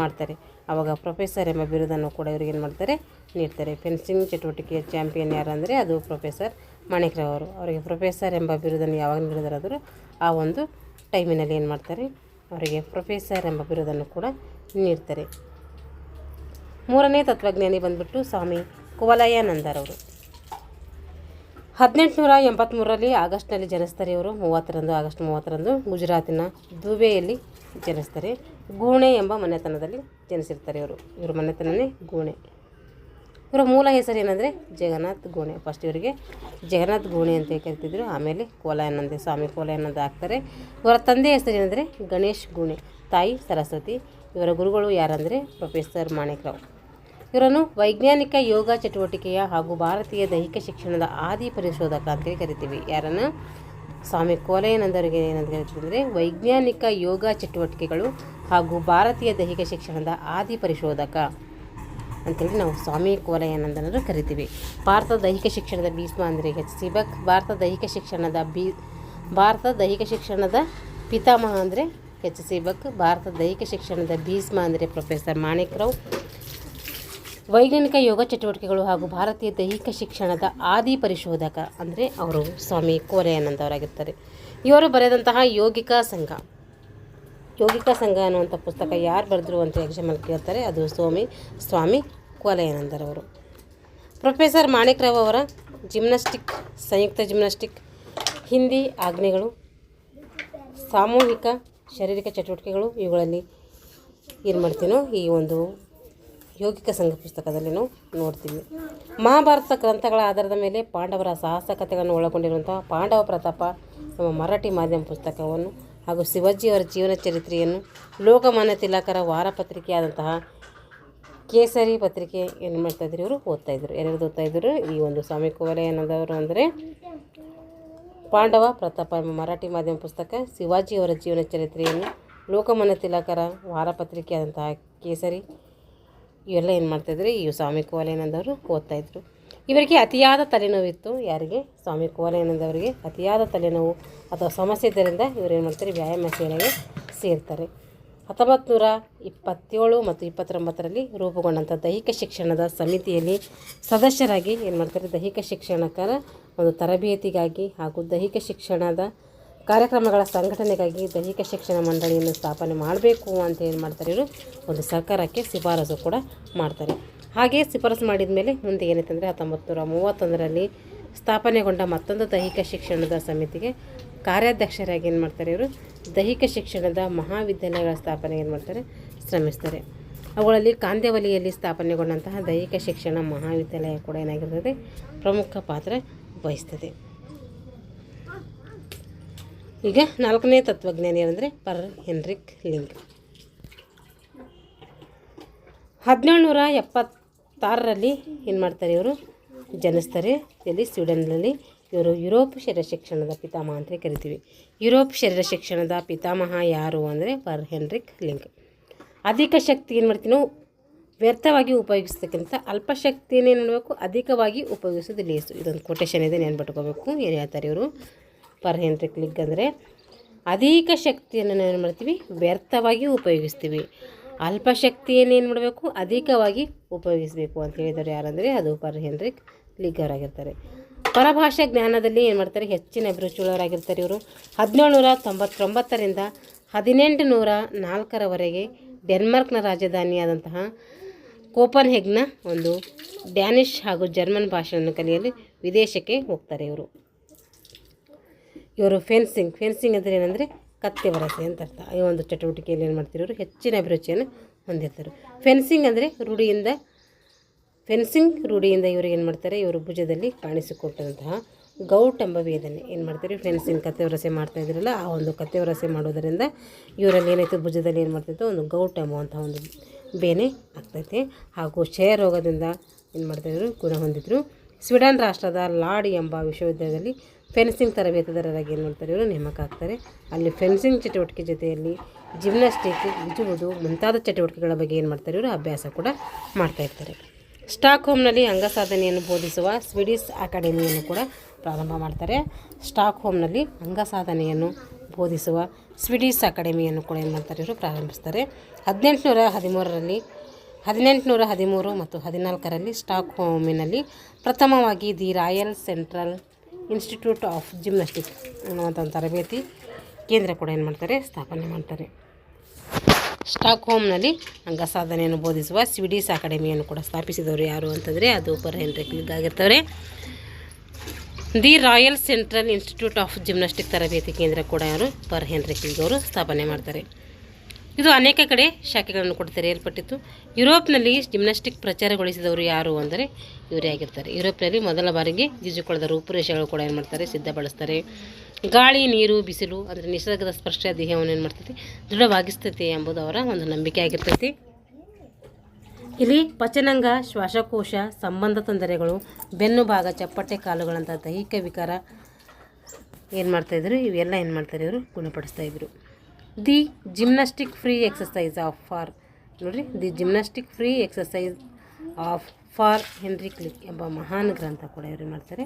ಮಾಡ್ತಾರೆ. ಆವಾಗ ಪ್ರೊಫೆಸರ್ ಎಂಬ ಬಿರುದನ್ನು ಕೂಡ ಇವ್ರಿಗೆ ಏನು ಮಾಡ್ತಾರೆ, ನೀಡ್ತಾರೆ. ಫೆನ್ಸಿಂಗ್ ಚಟುವಟಿಕೆಯ ಚಾಂಪಿಯನ್ ಯಾರು ಅಂದರೆ ಅದು ಪ್ರೊಫೆಸರ್ ಮಾಣಿಕ್ರಾವ್ ಅವರು. ಅವರಿಗೆ ಪ್ರೊಫೆಸರ್ ಎಂಬ ಬಿರುದನ್ನು ಯಾವಾಗ ನೀಡಿದರಾದರೂ ಆ ಒಂದು ಟೈಮಿನಲ್ಲಿ ಏನು ಮಾಡ್ತಾರೆ, ಅವರಿಗೆ ಪ್ರೊಫೆಸರ್ ಎಂಬ ಬಿರುದನ್ನು ಕೂಡ ನೀಡ್ತಾರೆ. ಮೂರನೇ ತತ್ವಜ್ಞಾನಿ ಬಂದ್ಬಿಟ್ಟು ಸ್ವಾಮಿ ಕುವಲಯಾನಂದರವರು. 1883ರಲ್ಲಿ ಆಗಸ್ಟ್ನಲ್ಲಿ ಜನಿಸ್ತಾರೆ. ಇವರು ಆಗಸ್ಟ್ 30ರಂದು ಗುಜರಾತಿನ ದುಬೆಯಲ್ಲಿ ಜನಿಸ್ತಾರೆ. ಗೂಣೆ ಎಂಬ ಮನೆತನದಲ್ಲಿ ಜನಿಸಿರ್ತಾರೆ. ಇವರು ಮನೆತನನೇ ಗೂಣೆ. ಇವರ ಮೂಲ ಹೆಸರು ಏನಂದರೆ ಜಗನ್ನಾಥ್ ಗೂಣೆ. ಫಸ್ಟ್ ಇವರಿಗೆ ಜಗನ್ನಾಥ್ ಗೂಣೆ ಅಂತ ಕರಿತಿದ್ರು, ಆಮೇಲೆ ಕೋಲಾಯಾನಂದ, ಸ್ವಾಮಿ ಕೋಲಾಯಾನಂದ ಆಗ್ತಾರೆ. ಇವರ ತಂದೆ ಹೆಸರು ಏನಂದರೆ ಗಣೇಶ್ ಗೂಣೆ, ತಾಯಿ ಸರಸ್ವತಿ. ಇವರ ಗುರುಗಳು ಯಾರಂದರೆ ಪ್ರೊಫೆಸರ್ ಮಾಣಿಕ್ರಾವ್. ಇವರನ್ನು ವೈಜ್ಞಾನಿಕ ಯೋಗ ಚಟುವಟಿಕೆಯ ಹಾಗೂ ಭಾರತೀಯ ದೈಹಿಕ ಶಿಕ್ಷಣದ ಆದಿ ಪರಿಶೋಧಕ ಅಂತೇಳಿ ಕರಿತೀವಿ. ಯಾರನ್ನು, ಸ್ವಾಮಿ ಕೋಲಾಯಾನಂದರಿಗೆ ಏನಂತ ಕರಿತೀವಿ ಅಂದರೆ ವೈಜ್ಞಾನಿಕ ಯೋಗ ಚಟುವಟಿಕೆಗಳು ಹಾಗೂ ಭಾರತೀಯ ದೈಹಿಕ ಶಿಕ್ಷಣದ ಆದಿ ಪರಿಶೋಧಕ ಅಂತೇಳಿ ನಾವು ಸ್ವಾಮಿ ಕೋಲಾಯಾನಂದನರು ಕರಿತೀವಿ. ಭಾರತದ ದೈಹಿಕ ಶಿಕ್ಷಣದ ಭೀಷ್ಮ ಅಂದರೆ ಎಚ್.ಸಿ. ಬಕ್. ಭಾರತ ದೈಹಿಕ ಶಿಕ್ಷಣದ ಪಿತಾಮಹ ಅಂದರೆ ಎಚ್.ಸಿ. ಬಕ್. ಭಾರತದ ದೈಹಿಕ ಶಿಕ್ಷಣದ ಭೀಷ್ಮ ಅಂದರೆ ಪ್ರೊಫೆಸರ್ ಮಾಣಿಕ್ರಾವ್. ವೈಜ್ಞಾನಿಕ ಯೋಗ ಚಟುವಟಿಕೆಗಳು ಹಾಗೂ ಭಾರತೀಯ ದೈಹಿಕ ಶಿಕ್ಷಣದ ಆದಿ ಪರಿಶೋಧಕ ಅಂದರೆ ಅವರು ಸ್ವಾಮಿ ಕೋಲಾಯಾನಂದ ಅವರಾಗಿರ್ತಾರೆ. ಇವರು ಬರೆದಂತಹ ಯೋಗಿಕ ಸಂಘ ಅನ್ನುವಂಥ ಪುಸ್ತಕ ಯಾರು ಬರೆದ್ರು ಅಂತ ಎಕ್ಸಾಮಲ್ಲಿ ಕೇಳ್ತಾರೆ, ಅದು ಸ್ವಾಮಿ ಕೋಲಾಯಾನಂದರವರು. ಪ್ರೊಫೆಸರ್ ಮಾಣಿಕ್ರಾವ್ ಅವರ ಜಿಮ್ನಾಸ್ಟಿಕ್, ಸಂಯುಕ್ತ ಜಿಮ್ನಾಸ್ಟಿಕ್, ಹಿಂದಿ ಆಜ್ಞೆಗಳು, ಸಾಮೂಹಿಕ ಶಾರೀರಿಕ ಚಟುವಟಿಕೆಗಳು, ಇವುಗಳಲ್ಲಿ ಏನು ಮಾಡ್ತೀನೋ ಈ ಒಂದು ಯೋಗಿಕ ಸಂಘ ಪುಸ್ತಕದಲ್ಲಿ ನಾವು ನೋಡ್ತೀವಿ. ಮಹಾಭಾರತ ಗ್ರಂಥಗಳ ಆಧಾರದ ಮೇಲೆ ಪಾಂಡವರ ಸಾಹಸ ಕಥೆಗಳನ್ನು ಒಳಗೊಂಡಿರುವಂತಹ ಪಾಂಡವ ಪ್ರತಾಪ ನಮ್ಮ ಮರಾಠಿ ಮಾಧ್ಯಮ ಪುಸ್ತಕವನ್ನು ಹಾಗೂ ಶಿವಾಜಿಯವರ ಜೀವನ ಚರಿತ್ರೆಯನ್ನು ಲೋಕಮಾನ್ಯ ತಿಲಕರ ವಾರಪತ್ರಿಕೆಯಾದಂತಹ ಕೇಸರಿ ಪತ್ರಿಕೆ ಏನು ಮಾಡ್ತಾಯಿದ್ರು, ಇವರು ಓದ್ತಾಯಿದ್ರು. ಯಾರ್ಯಾರು ಓದ್ತಾಯಿದ್ರು, ಈ ಒಂದು ಸ್ವಾಮಿ ಕೋಲಾಯಾನಂದವರು ಅಂದರೆ ಪಾಂಡವ ಪ್ರತಾಪ ಎಂಬ ಮರಾಠಿ ಮಾಧ್ಯಮ ಪುಸ್ತಕ, ಶಿವಾಜಿಯವರ ಜೀವನ ಚರಿತ್ರೆಯನ್ನು ಲೋಕಮಾನ್ಯ ತಿಲಕರ ವಾರಪತ್ರಿಕೆಯಾದಂತಹ ಕೇಸರಿ, ಇವೆಲ್ಲ ಏನು ಮಾಡ್ತಾಯಿದ್ರು, ಈ ಸ್ವಾಮಿ ಕೋಲಾಯಾನಂದವರು ಓದ್ತಾಯಿದ್ರು. ಇವರಿಗೆ ಅತಿಯಾದ ತಲೆನೋವಿತ್ತು. ಯಾರಿಗೆ, ಸ್ವಾಮಿ ಕೋಲಾಯಾನಂದವರಿಗೆ ಅತಿಯಾದ ತಲೆನೋವು ಅಥವಾ ಸಮಸ್ಯೆ ಇದ್ದರಿಂದ ಇವರು ಏನು ಮಾಡ್ತಾರೆ, ವ್ಯಾಯಾಮ ಶಾಲೆಗೆ ಸೇರ್ತಾರೆ. 1927 ಮತ್ತು 29ರಲ್ಲಿ ರೂಪುಗೊಂಡಂಥ ದೈಹಿಕ ಶಿಕ್ಷಣದ ಸಮಿತಿಯಲ್ಲಿ ಸದಸ್ಯರಾಗಿ ಏನು ಮಾಡ್ತಾರೆ, ದೈಹಿಕ ಶಿಕ್ಷಣಕರ ಒಂದು ತರಬೇತಿಗಾಗಿ ಹಾಗೂ ದೈಹಿಕ ಶಿಕ್ಷಣದ ಕಾರ್ಯಕ್ರಮಗಳ ಸಂಘಟನೆಗಾಗಿ ದೈಹಿಕ ಶಿಕ್ಷಣ ಮಂಡಳಿಯನ್ನು ಸ್ಥಾಪನೆ ಮಾಡಬೇಕು ಅಂತ ಏನು ಮಾಡ್ತಾರೆ, ಇವರು ಒಂದು ಸರ್ಕಾರಕ್ಕೆ ಶಿಫಾರಸು ಕೂಡ ಮಾಡ್ತಾರೆ. ಹಾಗೆ ಶಿಫಾರಸು ಮಾಡಿದ ಮೇಲೆ ಮುಂದೆ ಏನಿತ್ತಂದರೆ 1931ರಲ್ಲಿ ಸ್ಥಾಪನೆಗೊಂಡ ಮತ್ತೊಂದು ದೈಹಿಕ ಶಿಕ್ಷಣದ ಸಮಿತಿಗೆ ಕಾರ್ಯಾಧ್ಯಕ್ಷರಾಗಿ ಏನು ಮಾಡ್ತಾರೆ, ಇವರು ದೈಹಿಕ ಶಿಕ್ಷಣದ ಮಹಾವಿದ್ಯಾಲಯಗಳ ಸ್ಥಾಪನೆ ಏನು ಮಾಡ್ತಾರೆ, ಶ್ರಮಿಸ್ತಾರೆ. ಅವುಗಳಲ್ಲಿ ಕಾಂದಿವಲಿಯಲ್ಲಿ ಸ್ಥಾಪನೆಗೊಂಡಂತಹ ದೈಹಿಕ ಶಿಕ್ಷಣ ಮಹಾವಿದ್ಯಾಲಯ ಕೂಡ ಏನಾಗಿರ್ತದೆ, ಪ್ರಮುಖ ಪಾತ್ರ ವಹಿಸ್ತದೆ. ಈಗ 4ನೇ ತತ್ವಜ್ಞಾನಿ ಅಂದರೆ ಪರ್ ಹೆನ್ರಿಕ್ ಲಿಂಕ್. 1776ರಲ್ಲಿ ಏನು ಮಾಡ್ತಾರೆ, ಇವರು ಜನಿಸ್ತಾರೆ. ಇಲ್ಲಿ ಸ್ವೀಡನ್ನಲ್ಲಿ. ಇವರು ಯುರೋಪ್ ಶರೀರ ಶಿಕ್ಷಣದ ಪಿತಾಮಹ ಅಂತ ಕರಿತೀವಿ. ಯುರೋಪ್ ಶರೀರ ಶಿಕ್ಷಣದ ಪಿತಾಮಹ ಯಾರು ಅಂದರೆ ಪರ್ ಹೆನ್ರಿಕ್ ಲಿಂಕ್. ಅಧಿಕ ಶಕ್ತಿ ಏನು ಮಾಡ್ತೀವಿ ನಾವು ವ್ಯರ್ಥವಾಗಿ ಉಪಯೋಗಿಸೋದಕ್ಕಿಂತ ಅಲ್ಪ ಶಕ್ತಿಯನ್ನೇ ಮಾಡಬೇಕು, ಅಧಿಕವಾಗಿ ಉಪಯೋಗಿಸೋದು ಲೇಸು. ಇದೊಂದು ಕೊಟೇಶನ್ ಇದೆ, ನೆನ್ಬಿಟ್ಕೋಬೇಕು. ಏನು ಹೇಳ್ತಾರೆ ಇವರು, ಪರ್ ಹೆನ್ರಿಕ್ ಲಿಂಕ್ ಅಂದರೆ ಅಧಿಕ ಶಕ್ತಿಯನ್ನು ನಾವು ಏನು ಮಾಡ್ತೀವಿ, ವ್ಯರ್ಥವಾಗಿ ಉಪಯೋಗಿಸ್ತೀವಿ. ಅಲ್ಪಶಕ್ತಿಯನ್ನು ಏನು ಮಾಡಬೇಕು, ಅಧಿಕವಾಗಿ ಉಪಯೋಗಿಸಬೇಕು ಅಂತ ಹೇಳಿದವರು ಯಾರಂದರೆ ಅದು ಪರ್ ಹೆನ್ರಿಕ್ ಲಿಗರ್ ಆಗಿರ್ತಾರೆ. ಪರಭಾಷಾ ಜ್ಞಾನದಲ್ಲಿ ಏನು ಮಾಡ್ತಾರೆ, ಹೆಚ್ಚಿನ ಅಭಿರುಚಿಯುಳ್ಳವರಾಗಿರ್ತಾರೆ ಇವರು. 1799ರಿಂದ 1804ರವರೆಗೆ ಡೆನ್ಮಾರ್ಕ್ನ ರಾಜಧಾನಿಯಾದಂತಹ ಕೋಪನ್ಹೆಗ್ನ ಒಂದು ಡ್ಯಾನಿಷ್ ಹಾಗೂ ಜರ್ಮನ್ ಭಾಷೆಯನ್ನು ಕಲಿಯಲು ವಿದೇಶಕ್ಕೆ ಹೋಗ್ತಾರೆ ಇವರು. ಫೆನ್ಸಿಂಗ್ ಅಂದರೆ ಏನಂದರೆ ಕತ್ತೆ ವರಸೆ ಅಂತ ಅರ್ಥ. ಈ ಒಂದು ಚಟುವಟಿಕೆಯಲ್ಲಿ ಏನು ಮಾಡ್ತಾರೆ ಇವರು ಹೆಚ್ಚಿನ ಅಭಿರುಚಿಯನ್ನು ಹೊಂದಿರ್ತಾರೆ. ಫೆನ್ಸಿಂಗ್ ರೂಢಿಯಿಂದ ಇವರು ಏನು ಮಾಡ್ತಾರೆ, ಇವರು ಭುಜದಲ್ಲಿ ಕಾಣಿಸಿಕೊಟ್ಟಂತಹ ಗೌಟ್ ಎಂಬ ವೇದನೆ ಏನು ಮಾಡ್ತಾರೆ, ಫೆನ್ಸಿಂಗ್ ಕತ್ತೆ ವರಸೆ ಮಾಡ್ತಾ ಇದ್ರಲ್ಲ, ಆ ಒಂದು ಕತ್ತೆ ವರಸೆ ಮಾಡೋದರಿಂದ ಇವರಲ್ಲಿ ಏನಾಯಿತು, ಭುಜದಲ್ಲಿ ಏನು ಮಾಡ್ತಾಯಿತ್ತು, ಒಂದು ಗೌಟ್ ಎಂಬುವಂಥ ಒಂದು ಬೇನೆ ಆಗ್ತೈತೆ. ಹಾಗೂ ಕ್ಷಯ ರೋಗದಿಂದ ಏನು ಮಾಡ್ತಾಯಿದ್ರು, ಗುಣ ಹೊಂದಿದ್ರು. ಸ್ವೀಡನ್ ರಾಷ್ಟ್ರದ ಲಾಡ್ ಎಂಬ ವಿಶ್ವವಿದ್ಯಾಲಯದಲ್ಲಿ ಫೆನ್ಸಿಂಗ್ ತರಬೇತುದಾರರಾಗಿ ಏನು ಮಾಡ್ತಾರೆ ಇವರು ನೇಮಕ ಆಗ್ತಾರೆ. ಅಲ್ಲಿ ಫೆನ್ಸಿಂಗ್ ಚಟುವಟಿಕೆ ಜೊತೆಯಲ್ಲಿ ಜಿಮ್ನಾಸ್ಟಿಕ್, ಈಜುವುದು ಮುಂತಾದ ಚಟುವಟಿಕೆಗಳ ಬಗ್ಗೆ ಏನು ಮಾಡ್ತಾರೆ ಇವರು ಅಭ್ಯಾಸ ಕೂಡ ಮಾಡ್ತಾಯಿರ್ತಾರೆ. ಸ್ಟಾಕ್ಹೋಮ್ನಲ್ಲಿ ಅಂಗಸಾಧನೆಯನ್ನು ಬೋಧಿಸುವ ಸ್ವೀಡಿಷ್ ಅಕಾಡೆಮಿಯನ್ನು ಕೂಡ ಪ್ರಾರಂಭ ಮಾಡ್ತಾರೆ. ಸ್ಟಾಕ್ಹೋಮ್ನಲ್ಲಿ ಅಂಗಸಾಧನೆಯನ್ನು ಬೋಧಿಸುವ ಸ್ವೀಡಿಷ್ ಅಕಾಡೆಮಿಯನ್ನು ಕೂಡ ಏನು ಮಾಡ್ತಾರೆ ಇವರು ಪ್ರಾರಂಭಿಸ್ತಾರೆ. 1813 ಮತ್ತು 14ರಲ್ಲಿ ಸ್ಟಾಕ್ಹೋಮಿನಲ್ಲಿ ಪ್ರಥಮವಾಗಿ the royal central institute of gymnastic ಅನ್ನುವಂಥ ಒಂದು ತರಬೇತಿ ಕೇಂದ್ರ ಕೂಡ ಏನು ಮಾಡ್ತಾರೆ, ಸ್ಥಾಪನೆ ಮಾಡ್ತಾರೆ. ಸ್ಟಾಕ್ಹೋಮ್ನಲ್ಲಿ ಅಂಗಸಾಧನೆಯನ್ನು ಬೋಧಿಸುವ ಸ್ವೀಡಿಷ್ ಅಕಾಡೆಮಿಯನ್ನು ಕೂಡ ಸ್ಥಾಪಿಸಿದವರು ಯಾರು ಅಂತಂದರೆ ಅದು ಪರ್ ಹೆನ್ರಿಕ್ ಲಿಗ್ ಆಗಿರ್ತಾರೆ. The royal central institute of gymnastic ತರಬೇತಿ ಕೇಂದ್ರ ಕೂಡ ಯಾರು, ಪರ್ ಹೆನ್ರಿಕ್ ಲಿಗ್ ಅವರು ಸ್ಥಾಪನೆ ಮಾಡ್ತಾರೆ. ಇದು ಅನೇಕ ಕಡೆ ಶಾಖೆಗಳನ್ನು ಕೂಡ ತೆರೆಯಲ್ಪಟ್ಟಿತ್ತು. ಯುರೋಪ್ನಲ್ಲಿ ಜಿಮ್ನಾಸ್ಟಿಕ್ ಪ್ರಚಾರಗೊಳಿಸಿದವರು ಯಾರು ಅಂದರೆ ಇವರೇ ಆಗಿರ್ತಾರೆ. ಯುರೋಪ್ನಲ್ಲಿ ಮೊದಲ ಬಾರಿಗೆ ಈಜುಕೊಳದ ರೂಪುರೇಷೆಗಳು ಕೂಡ ಏನು ಮಾಡ್ತಾರೆ, ಸಿದ್ಧಪಡಿಸ್ತಾರೆ. ಗಾಳಿ, ನೀರು, ಬಿಸಿಲು ಅಂದರೆ ನಿಸರ್ಗದ ಸ್ಪರ್ಶ ದೇಹವನ್ನು ಏನು ಮಾಡ್ತೈತಿ, ದೃಢವಾಗಿಸ್ತೈತಿ ಎಂಬುದು ಅವರ ಒಂದು ನಂಬಿಕೆ ಆಗಿರ್ತೈತಿ. ಇಲ್ಲಿ ಪಚನಾಂಗ, ಶ್ವಾಸಕೋಶ ಸಂಬಂಧ ತೊಂದರೆಗಳು, ಬೆನ್ನು ಭಾಗ, ಚಪ್ಪಟೆ ಕಾಲುಗಳಂಥ ದೈಹಿಕ ವಿಕಾರ ಏನು ಮಾಡ್ತಾಯಿದ್ರು, ಇವೆಲ್ಲ ಏನು ಮಾಡ್ತಾರೆ ಇವರು ಗುಣಪಡಿಸ್ತಾಯಿದ್ರು. The gymnastic free exercise of for ನೋಡಿರಿ, the gymnastic free exercise of for Henrik Ling ಎಂಬ ಮಹಾನ್ ಗ್ರಂಥ ಕೂಡ ಇವರು ಮಾಡ್ತಾರೆ,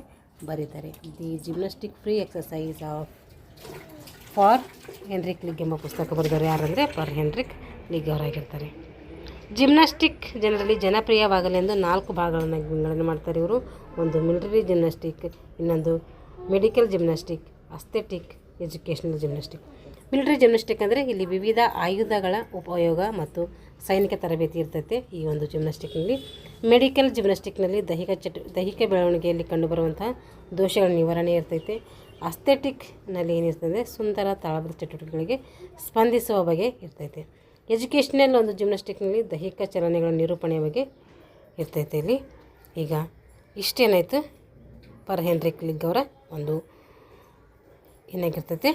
ಬರೀತಾರೆ. The gymnastic free exercise of for Henrik Ling ಎಂಬ ಪುಸ್ತಕ ಬರೆದವರು ಯಾರಂದರೆ ಪರ್ ಹೆನ್ರಿಕ್ ಲಿಗ್ ಅವರಾಗಿರ್ತಾರೆ. ಜಿಮ್ನಾಸ್ಟಿಕ್ ಜನರಲ್ಲಿ ಜನಪ್ರಿಯವಾಗಲೆಂದು 4 ಭಾಗಗಳನ್ನು ವಿಂಗಡಣೆ ಮಾಡ್ತಾರೆ ಇವರು. ಒಂದು ಮಿಲಿಟರಿ ಜಿಮ್ನಾಸ್ಟಿಕ್, ಇನ್ನೊಂದು medical gymnastic, aesthetic, educational gymnastic. Military gymnastic ಅಂದರೆ ಇಲ್ಲಿ ವಿವಿಧ ಆಯುಧಗಳ ಉಪಯೋಗ ಮತ್ತು ಸೈನಿಕ ತರಬೇತಿ ಇರ್ತೈತೆ ಈ ಒಂದು ಜಿಮ್ನಾಸ್ಟಿಕ್ನಲ್ಲಿ. ಮೆಡಿಕಲ್ ಜಿಮ್ನಾಸ್ಟಿಕ್ನಲ್ಲಿ ದೈಹಿಕ ಬೆಳವಣಿಗೆಯಲ್ಲಿ ಕಂಡುಬರುವಂತಹ ದೋಷಗಳ ನಿವಾರಣೆ ಇರ್ತೈತೆ. ಅಸ್ಥೆಟಿಕ್ನಲ್ಲಿ ಏನಿರ್ತದೆ, ಸುಂದರ ತಾಳಬದ್ಧ ಚಟುವಟಿಕೆಗಳಿಗೆ ಸ್ಪಂದಿಸುವ ಬಗೆ ಇರ್ತೈತೆ. ಎಜುಕೇಷನಲ್ ಒಂದು ಜಿಮ್ನಾಸ್ಟಿಕ್ನಲ್ಲಿ ದೈಹಿಕ ಚಲನೆಗಳ ನಿರೂಪಣೆಯ ಬಗ್ಗೆ ಇರ್ತೈತೆ ಇಲ್ಲಿ. ಈಗ ಇಷ್ಟೇನಾಯಿತು ಪರ್ ಹೆನ್ರಿಕ್ ಲಿಗ್ ಅವರ ಒಂದು ಏನಾಗಿರ್ತೈತೆ,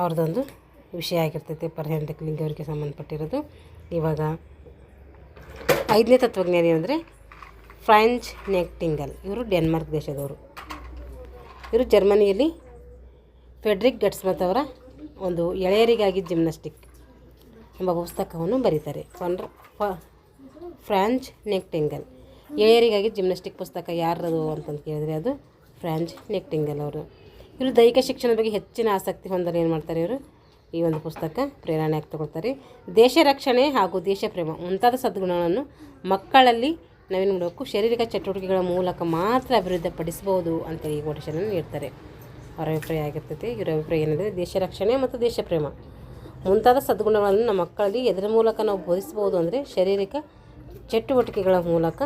ಅವ್ರದ್ದೊಂದು ವಿಷಯ ಆಗಿರ್ತೈತೆ ಪರ್ ಹೆನ್ರಿಕ್ ಲಿಗ್ ಅವರಿಗೆ ಸಂಬಂಧಪಟ್ಟಿರೋದು. ಇವಾಗ 5ನೇ ತತ್ವಜ್ಞಾನಿ ಅಂದರೆ ಫ್ರಾಂಚ್ ನೆಕ್ಟಿಂಗಲ್. ಇವರು ಡೆನ್ಮಾರ್ಕ್ ದೇಶದವರು. ಇವರು ಜರ್ಮನಿಯಲ್ಲಿ ಫೆಡ್ರಿಕ್ ಗಟ್ಸ್ಮತ್ ಅವರ ಒಂದು ಎಳೆಯರಿಗಾಗಿ ಜಿಮ್ನಾಸ್ಟಿಕ್ ಎಂಬ ಪುಸ್ತಕವನ್ನು ಬರೀತಾರೆ. ಫ್ರಾಂಚ್ ನೆಕ್ಟಿಂಗಲ್ ಎಳೆಯರಿಗಾಗಿ ಜಿಮ್ನಾಸ್ಟಿಕ್ ಪುಸ್ತಕ ಯಾರದು ಅಂತಂದು ಕೇಳಿದ್ರೆ ಅದು ಫ್ರಾಂಚ್ ನೆಕ್ಟಿಂಗಲ್ ಅವರು. ಇವರು ದೈಹಿಕ ಶಿಕ್ಷಣದ ಬಗ್ಗೆ ಹೆಚ್ಚಿನ ಆಸಕ್ತಿ ಹೊಂದಲು ಏನು ಮಾಡ್ತಾರೆ ಇವರು ಈ ಒಂದು ಪುಸ್ತಕ ಪ್ರೇರಣೆಯಾಗಿ ತಗೊಳ್ತಾರೆ. ದೇಶ ರಕ್ಷಣೆ ಹಾಗೂ ದೇಶ ಪ್ರೇಮ ಮುಂತಾದ ಸದ್ಗುಣಗಳನ್ನು ಮಕ್ಕಳಲ್ಲಿ ನಾವೇನು ಮಾಡಬೇಕು, ಶಾರೀರಿಕ ಚಟುವಟಿಕೆಗಳ ಮೂಲಕ ಮಾತ್ರ ಅಭಿವೃದ್ಧಿಪಡಿಸಬಹುದು ಅಂತೇಳಿ ಈ ಕೊಟೇಶನನ್ನು ನೀಡ್ತಾರೆ. ಅವರ ಅಭಿಪ್ರಾಯ ಆಗಿರ್ತೈತೆ. ಇವರ ಅಭಿಪ್ರಾಯ ಏನೆಂದರೆ ದೇಶ ರಕ್ಷಣೆ ಮತ್ತು ದೇಶ ಪ್ರೇಮ ಮುಂತಾದ ಸದ್ಗುಣಗಳನ್ನು ನಮ್ಮ ಮಕ್ಕಳಲ್ಲಿ ಎದರ ಮೂಲಕ ನಾವು ಬೋಧಿಸ್ಬೋದು ಅಂದರೆ ಶಾರೀರಿಕ ಚಟುವಟಿಕೆಗಳ ಮೂಲಕ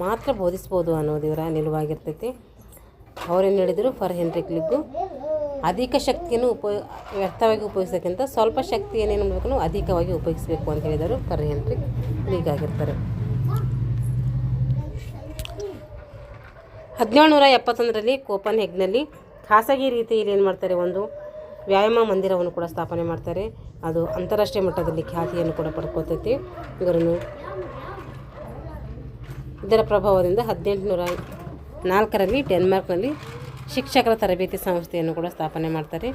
ಮಾತ್ರ ಬೋಧಿಸ್ಬೋದು ಅನ್ನೋದು ಇವರ ನಿಲುವಾಗಿರ್ತೈತೆ. ಅವರೇನು ಹೇಳಿದರು, ಫರ್ ಹೆನ್ರಿಕ್ ಲಿಗ್ಗು ಅಧಿಕ ಶಕ್ತಿಯನ್ನು ವ್ಯರ್ಥವಾಗಿ ಉಪಯೋಗಿಸೋಕ್ಕಿಂತ ಸ್ವಲ್ಪ ಶಕ್ತಿಯನ್ನು ಏನು ಮಾಡಬೇಕು, ನಾವು ಅಧಿಕವಾಗಿ ಉಪಯೋಗಿಸಬೇಕು ಅಂತ ಹೇಳಿದರು ಪರ್ ಹೆನ್ರಿಕ್ ಲಿಗ್ ಆಗಿರ್ತಾರೆ. 1771ರಲ್ಲಿ ಕೋಪನ್ಹೆಗ್ನಲ್ಲಿ ಖಾಸಗಿ ರೀತಿಯಲ್ಲಿ ಏನು ಮಾಡ್ತಾರೆ, ಒಂದು ವ್ಯಾಯಾಮ ಮಂದಿರವನ್ನು ಕೂಡ ಸ್ಥಾಪನೆ ಮಾಡ್ತಾರೆ. ಅದು ಅಂತಾರಾಷ್ಟ್ರೀಯ ಮಟ್ಟದಲ್ಲಿ ಖ್ಯಾತಿಯನ್ನು ಕೂಡ ಪಡ್ಕೋತೈತಿ. ಇದರ ಪ್ರಭಾವದಿಂದ 1804ರಲ್ಲಿ ಡೆನ್ಮಾರ್ಕ್ನಲ್ಲಿ ಶಿಕ್ಷಕರ ತರಬೇತಿ ಸಂಸ್ಥೆಯನ್ನು ಕೂಡ ಸ್ಥಾಪನೆ ಮಾಡ್ತಾರೆ.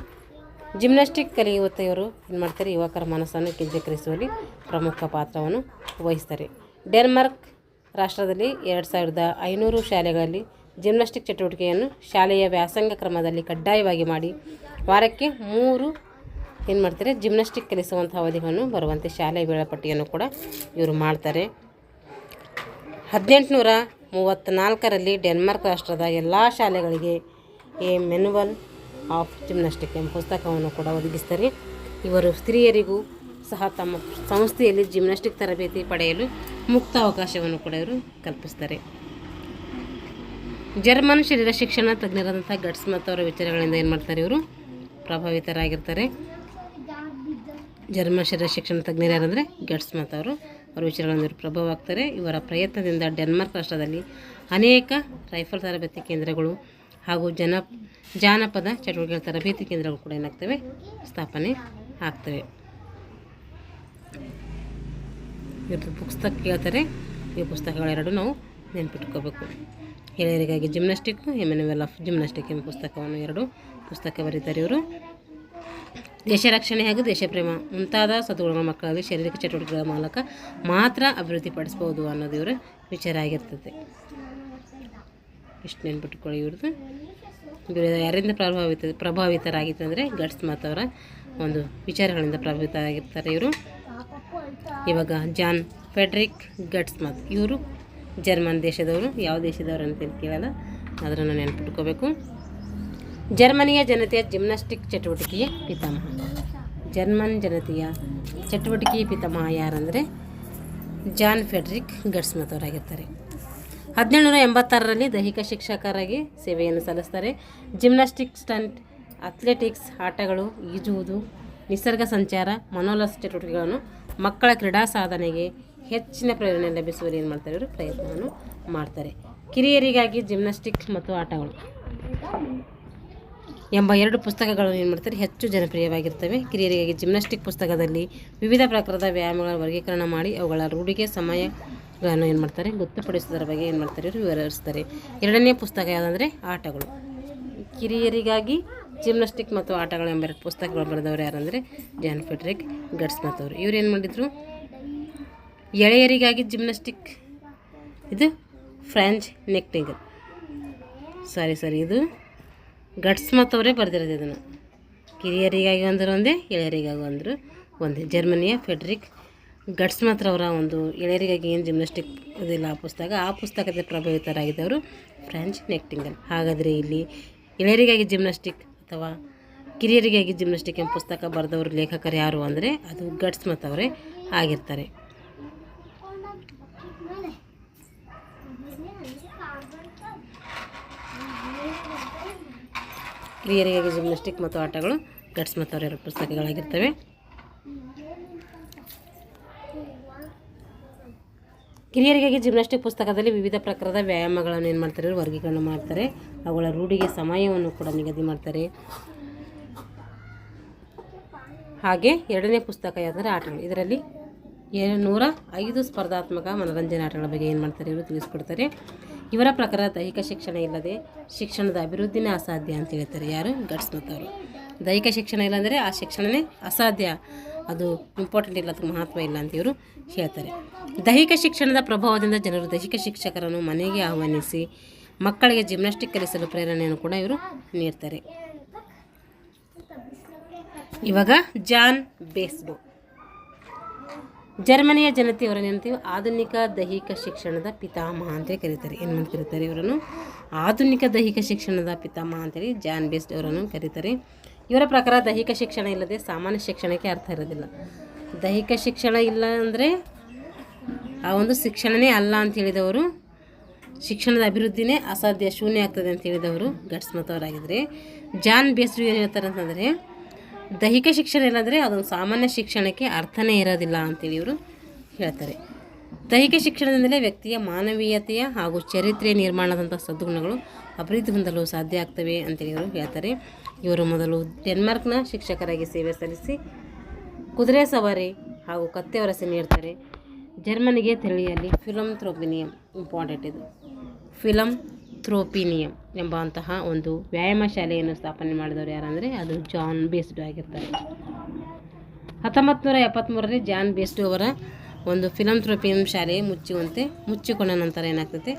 ಜಿಮ್ನಾಸ್ಟಿಕ್ ಕಲಿಯುವವರು ಏನು ಮಾಡ್ತಾರೆ, ಯುವಕರ ಮನಸ್ಸನ್ನು ಕೇಂದ್ರೀಕರಿಸುವಲ್ಲಿ ಪ್ರಮುಖ ಪಾತ್ರವನ್ನು ವಹಿಸ್ತಾರೆ. ಡೆನ್ಮಾರ್ಕ್ ರಾಷ್ಟ್ರದಲ್ಲಿ 2500 ಶಾಲೆಗಳಲ್ಲಿ ಜಿಮ್ನಾಸ್ಟಿಕ್ ಚಟುವಟಿಕೆಯನ್ನು ಶಾಲೆಯ ವ್ಯಾಸಂಗ ಕ್ರಮದಲ್ಲಿ ಕಡ್ಡಾಯವಾಗಿ ಮಾಡಿ ವಾರಕ್ಕೆ 3 ಏನು ಮಾಡ್ತಾರೆ, ಜಿಮ್ನಾಸ್ಟಿಕ್ ಕಲಿಸುವಂಥ ಅವಧಿಗಳನ್ನು ಬರುವಂತೆ ಶಾಲೆ ವೇಳಾಪಟ್ಟಿಯನ್ನು ಕೂಡ ಇವರು ಮಾಡ್ತಾರೆ. 1834ರಲ್ಲಿ ಡೆನ್ಮಾರ್ಕ್ ರಾಷ್ಟ್ರದ ಎಲ್ಲ ಶಾಲೆಗಳಿಗೆ ಎ ಮ್ಯಾನ್ಯುವಲ್ ಆಫ್ ಜಿಮ್ನಾಸ್ಟಿಕ್ ಎಂಬ ಪುಸ್ತಕವನ್ನು ಕೂಡ ಒದಗಿಸ್ತಾರೆ. ಇವರು ಸ್ತ್ರೀಯರಿಗೂ ಸಹ ತಮ್ಮ ಸಂಸ್ಥೆಯಲ್ಲಿ ಜಿಮ್ನಾಸ್ಟಿಕ್ ತರಬೇತಿ ಪಡೆಯಲು ಮುಕ್ತ ಅವಕಾಶವನ್ನು ಕೂಡ ಇವರು ಕಲ್ಪಿಸ್ತಾರೆ. ಜರ್ಮನ್ ಶರೀರ ಶಿಕ್ಷಣ ತಜ್ಞರಾದಂಥ ಗಟ್ಸ್ ಮತ್ತು ಅವರ ವಿಚಾರಗಳಿಂದ ಏನು ಮಾಡ್ತಾರೆ, ಇವರು ಪ್ರಭಾವಿತರಾಗಿರ್ತಾರೆ. ಜರ್ಮನ್ ಶರೀರ ಶಿಕ್ಷಣ ತಜ್ಞರು ಯಾರಂದರೆ ಗಟ್ಸ್ ಮತ್ತು ಅವರ ವಿಚಾರಗಳಿಂದ ಇವರು ಪ್ರಭಾವ ಆಗ್ತಾರೆ. ಇವರ ಪ್ರಯತ್ನದಿಂದ ಡೆನ್ಮಾರ್ಕ್ ರಾಷ್ಟ್ರದಲ್ಲಿ ಅನೇಕ ರೈಫಲ್ ತರಬೇತಿ ಕೇಂದ್ರಗಳು ಹಾಗೂ ಜಾನಪದ ಚಟುವಟಿಕೆಗಳ ತರಬೇತಿ ಕೇಂದ್ರಗಳು ಕೂಡ ಏನಾಗ್ತವೆ, ಸ್ಥಾಪನೆ ಆಗ್ತವೆ. ಇವ್ರದ್ದು ಪುಸ್ತಕ ಕೇಳ್ತಾರೆ. ಈ ಪುಸ್ತಕಗಳೆರಡು ನಾವು ನೆನಪಿಟ್ಕೋಬೇಕು. ಹಿರಿಯರಿಗಾಗಿ gymnastic, A manual of gymnastic ಎಂಬ ಪುಸ್ತಕವನ್ನು 2 ಪುಸ್ತಕ ಬರೀತಾರೆ ಇವರು. ದೇಶ ರಕ್ಷಣೆ ಹಾಗೂ ದೇಶಪ್ರೇಮ ಮುಂತಾದ ಸದ್ಗುಣಗಳ ಮಕ್ಕಳಲ್ಲಿ ಶಾರೀರಿಕ ಚಟುವಟಿಕೆಗಳ ಮೂಲಕ ಮಾತ್ರ ಅಭಿವೃದ್ಧಿಪಡಿಸ್ಬೋದು ಅನ್ನೋದು ಇವರ ವಿಚಾರ ಆಗಿರ್ತದೆ. ಇಷ್ಟು ನೆನ್ಪಿಟ್ಕೊಳ್ಳಿ. ಇವ್ರದ್ದು ಇವರು ಯಾರಿಂದ ಪ್ರಭಾವಿತರಾಗಿತ್ತಂದರೆ ಗಟ್ಸ್ ಮತ್ತು ಅವರ ಒಂದು ವಿಚಾರಗಳಿಂದ ಪ್ರಭಾವಿತರಾಗಿರ್ತಾರೆ ಇವರು. ಇವಾಗ ಜಾನ್ ಫೆಡ್ರಿಕ್ ಗಟ್ಸ್ ಮತ್ತು ಇವರು ಜರ್ಮನ್ ದೇಶದವರು. ಯಾವ ದೇಶದವರು ಅಂತ ಕೇಳಲ್ಲ, ಅದನ್ನು ನೆನಪಿಟ್ಕೋಬೇಕು. ಜರ್ಮನಿಯ ಜನತೆಯ ಜಿಮ್ನಾಸ್ಟಿಕ್ ಚಟುವಟಿಕೆಯ ಪಿತಾಮಹ. ಜರ್ಮನ್ ಜನತೆಯ ಚಟುವಟಿಕೆಯ ಪಿತಾಮಹ ಯಾರಂದರೆ ಜಾನ್ ಫೆಡ್ರಿಕ್ ಗಟ್ಸ್ ಮತ್ತು ಅವರಾಗಿರ್ತಾರೆ. 1786ರಲ್ಲಿ ದೈಹಿಕ ಶಿಕ್ಷಕರಾಗಿ ಸೇವೆಯನ್ನು ಸಲ್ಲಿಸ್ತಾರೆ. ಜಿಮ್ನಾಸ್ಟಿಕ್, ಸ್ಟಂಟ್, ಅಥ್ಲೆಟಿಕ್ಸ್, ಆಟಗಳು, ಈಜುವುದು, ನಿಸರ್ಗ ಸಂಚಾರ, ಮನೋಲ್ಲಾಸ ಚಟುವಟಿಕೆಗಳನ್ನು ಮಕ್ಕಳ ಕ್ರೀಡಾ ಸಾಧನೆಗೆ ಹೆಚ್ಚಿನ ಪ್ರೇರಣೆ ಲಭಿಸುವಲ್ಲಿ ಏನು ಮಾಡ್ತಾರೆ, ಇವರು ಪ್ರಯತ್ನವನ್ನು ಮಾಡ್ತಾರೆ. ಕಿರಿಯರಿಗಾಗಿ ಜಿಮ್ನಾಸ್ಟಿಕ್ ಮತ್ತು ಆಟಗಳು ಎಂಬ 2 ಪುಸ್ತಕಗಳನ್ನು ಏನು ಮಾಡ್ತಾರೆ, ಹೆಚ್ಚು ಜನಪ್ರಿಯವಾಗಿರ್ತವೆ. ಕಿರಿಯರಿಗಾಗಿ ಜಿಮ್ನಾಸ್ಟಿಕ್ ಪುಸ್ತಕದಲ್ಲಿ ವಿವಿಧ ಪ್ರಕಾರದ ವ್ಯಾಯಾಮಗಳ ವರ್ಗೀಕರಣ ಮಾಡಿ ಅವುಗಳ ರೂಢಿಗೆ ಸಮಯಗಳನ್ನು ಏನು ಮಾಡ್ತಾರೆ, ಗೊತ್ತುಪಡಿಸುವುದರ ಬಗ್ಗೆ ಏನು ಮಾಡ್ತಾರೆ, ಇವರು ವಿವರಿಸ್ತಾರೆ. 2ನೇ ಪುಸ್ತಕ ಯಾವುದಂದರೆ ಆಟಗಳು. ಕಿರಿಯರಿಗಾಗಿ ಜಿಮ್ನಾಸ್ಟಿಕ್ ಮತ್ತು ಆಟಗಳು ಎಂಬ 2 ಪುಸ್ತಕಗಳು ಬರೆದವರು ಯಾರಂದರೆ ಜಾನ್ ಫೆಡ್ರಿಕ್ ಗಟ್ಸ್ ಮತ್ತು ಅವರು. ಇವರು ಏನು ಮಾಡಿದರು, ಎಳೆಯರಿಗಾಗಿ ಜಿಮ್ನಾಸ್ಟಿಕ್, ಇದು ಫ್ರೆಂಚ್ ನೆಕ್ಟಿಂಗಲ್, ಇದು ಗಟ್ಸ್ ಮತ್ತು ಅವರೇ ಬರೆದಿರೋದು. ಇದನ್ನು ಕಿರಿಯರಿಗಾಗಿ ಒಂದೇ, ಎಳೆಯರಿಗಾಗಿ ಒಂದೇ. ಜರ್ಮನಿಯ ಫೆಡ್ರಿಕ್ ಗಟ್ಸ್ ಮಾತ್ರ ಅವರ ಒಂದು ಎಳೆಯರಿಗಾಗಿ ಏನು ಜಿಮ್ನಾಸ್ಟಿಕ್ ಇದಿಲ್ಲ ಆ ಪುಸ್ತಕದ ಪ್ರಭಾವಿತರಾಗಿದ್ದವರು ಫ್ರೆಂಚ್ ನೆಕ್ಟಿಂಗಲ್. ಹಾಗಾದರೆ ಇಲ್ಲಿ ಎಳೆಯರಿಗಾಗಿ ಜಿಮ್ನಾಸ್ಟಿಕ್ ಅಥವಾ ಕಿರಿಯರಿಗಾಗಿ ಜಿಮ್ನಾಸ್ಟಿಕ್ ಎಂಬ ಪುಸ್ತಕ ಬರೆದವರು ಲೇಖಕರು ಯಾರು ಅಂದರೆ ಅದು ಗಟ್ಸ್ ಮತ್ತು ಅವರೇ ಆಗಿರ್ತಾರೆ. ಕಿರಿಯರಿಗಾಗಿ ಜಿಮ್ನಾಸ್ಟಿಕ್ ಮತ್ತು ಆಟಗಳು ಗಟ್ಸ್ ಮತ್ತು ಅವರ 2 ಪುಸ್ತಕಗಳಾಗಿರ್ತವೆ. ಕಿರಿಯರಿಗಾಗಿ ಜಿಮ್ನಾಸ್ಟಿಕ್ ಪುಸ್ತಕದಲ್ಲಿ ವಿವಿಧ ಪ್ರಕಾರದ ವ್ಯಾಯಾಮಗಳನ್ನು ಏನು ಮಾಡ್ತಾರೆ, ವರ್ಗೀಕರಣ ಮಾಡ್ತಾರೆ. ಅವುಗಳ ರೂಢಿಗೆ ಸಮಯವನ್ನು ಕೂಡ ನಿಗದಿ ಮಾಡ್ತಾರೆ. ಹಾಗೆ 2ನೇ ಪುಸ್ತಕ ಯಾವುದಂದರೆ ಆಟಗಳು. ಇದರಲ್ಲಿ 105 ಸ್ಪರ್ಧಾತ್ಮಕ ಮನೋರಂಜನೆ ಆಟಗಳ ಬಗ್ಗೆ ಏನು ಮಾಡ್ತಾರೆ, ಇವರು ತಿಳಿಸ್ಕೊಡ್ತಾರೆ. ಇವರ ಪ್ರಕಾರ ದೈಹಿಕ ಶಿಕ್ಷಣ ಇಲ್ಲದೆ ಶಿಕ್ಷಣದ ಅಭಿವೃದ್ಧಿನೇ ಅಸಾಧ್ಯ ಅಂತ ಹೇಳ್ತಾರೆ ಯಾರು, ಗಟ್ಸ್ ಮತ್ತು ಅವರು. ದೈಹಿಕ ಶಿಕ್ಷಣ ಇಲ್ಲಾಂದರೆ ಆ ಶಿಕ್ಷಣನೇ ಅಸಾಧ್ಯ, ಅದು ಇಂಪಾರ್ಟೆಂಟ್ ಇಲ್ಲ, ಅದಕ್ಕೆ ಮಹತ್ವ ಇಲ್ಲ ಅಂತ ಇವರು ಹೇಳ್ತಾರೆ. ದೈಹಿಕ ಶಿಕ್ಷಣದ ಪ್ರಭಾವದಿಂದ ಜನರು ದೈಹಿಕ ಶಿಕ್ಷಕರನ್ನು ಮನೆಗೆ ಆಹ್ವಾನಿಸಿ ಮಕ್ಕಳಿಗೆ ಜಿಮ್ನಾಸ್ಟಿಕ್ ಕಲಿಸಲು ಪ್ರೇರಣೆಯನ್ನು ಕೂಡ ಇವರು ನೀಡ್ತಾರೆ. ಇವಾಗ ಜಾನ್ ಬೇಸ್ಡೋ, ಜರ್ಮನಿಯ ಜನತೆಯವರನ್ನು ಏನಂತೀವಿ, ಆಧುನಿಕ ದೈಹಿಕ ಶಿಕ್ಷಣದ ಪಿತಾಮಹ ಅಂತೇಳಿ ಕರೀತಾರೆ. ಏನು ಕರೀತಾರೆ ಇವರನ್ನು, ಆಧುನಿಕ ದೈಹಿಕ ಶಿಕ್ಷಣದ ಪಿತಾಮಹ ಅಂತೇಳಿ ಜಾನ್ ಬೇಸ್ಡೋ ಅವರನ್ನು ಕರೀತಾರೆ. ಇವರ ಪ್ರಕಾರ ದೈಹಿಕ ಶಿಕ್ಷಣ ಇಲ್ಲದೆ ಸಾಮಾನ್ಯ ಶಿಕ್ಷಣಕ್ಕೆ ಅರ್ಥ ಇರೋದಿಲ್ಲ. ದೈಹಿಕ ಶಿಕ್ಷಣ ಇಲ್ಲ ಅಂದರೆ ಆ ಒಂದು ಶಿಕ್ಷಣನೇ ಅಲ್ಲ ಅಂತ ಹೇಳಿದವರು, ಶಿಕ್ಷಣದ ಅಭಿವೃದ್ಧಿನೇ ಅಸಾಧ್ಯ, ಶೂನ್ಯ ಆಗ್ತದೆ ಅಂತ ಹೇಳಿದವರು ಗಟ್ಸ್ ಮತ್ತು ಅವರಾಗಿದ್ದರೆ, ಜಾನ್ ಬೇಸ್ಡೋ ಏನು ಹೇಳ್ತಾರೆ ಅಂತಂದರೆ ದೈಹಿಕ ಶಿಕ್ಷಣ ಇಲ್ಲಾಂದರೆ ಅದೊಂದು ಸಾಮಾನ್ಯ ಶಿಕ್ಷಣಕ್ಕೆ ಅರ್ಥನೇ ಇರೋದಿಲ್ಲ ಅಂತೇಳಿ ಇವರು ಹೇಳ್ತಾರೆ. ದೈಹಿಕ ಶಿಕ್ಷಣದಿಂದಲೇ ವ್ಯಕ್ತಿಯ ಮಾನವೀಯತೆಯ ಹಾಗೂ ಚರಿತ್ರೆಯ ನಿರ್ಮಾಣದಂಥ ಸದ್ಗುಣಗಳು ಅಭಿವೃದ್ಧಿ ಹೊಂದಲು ಸಾಧ್ಯ ಆಗ್ತವೆ ಅಂತೇಳಿ ಇವರು ಹೇಳ್ತಾರೆ. ಇವರು ಮೊದಲು ಡೆನ್ಮಾರ್ಕ್ನ ಶಿಕ್ಷಕರಾಗಿ ಸೇವೆ ಸಲ್ಲಿಸಿ ಕುದುರೆ ಸವಾರಿ ಹಾಗೂ ಕತ್ತೆ ವರಸೆ ನೀಡ್ತಾರೆ. ಜರ್ಮನಿಗೆ ತೆರಳಿಯಲ್ಲಿ ಫಿಲಂಥ್ರೋಪಿನಿಯಂ, ಇಂಪಾರ್ಟೆಂಟ್ ಇದು, ಫಿಲಂಥ್ರೋಪಿನಿಯಂ ಎಂಬಂತಹ ಒಂದು ವ್ಯಾಯಾಮ ಶಾಲೆಯನ್ನು ಸ್ಥಾಪನೆ ಮಾಡಿದವರು ಯಾರಂದರೆ ಅದು ಜಾನ್ ಬೇಸ್ಡೋ ಆಗಿರ್ತಾರೆ. 1973ರಲ್ಲಿ ಜಾನ್ ಬೇಸ್ಡೋ ಅವರ ಒಂದು ಫಿಲಂಥ್ರೋಪಿನಿಯಂ ಶಾಲೆ ಮುಚ್ಚಿಕೊಂಡ ನಂತರ ಏನಾಗ್ತದೆ,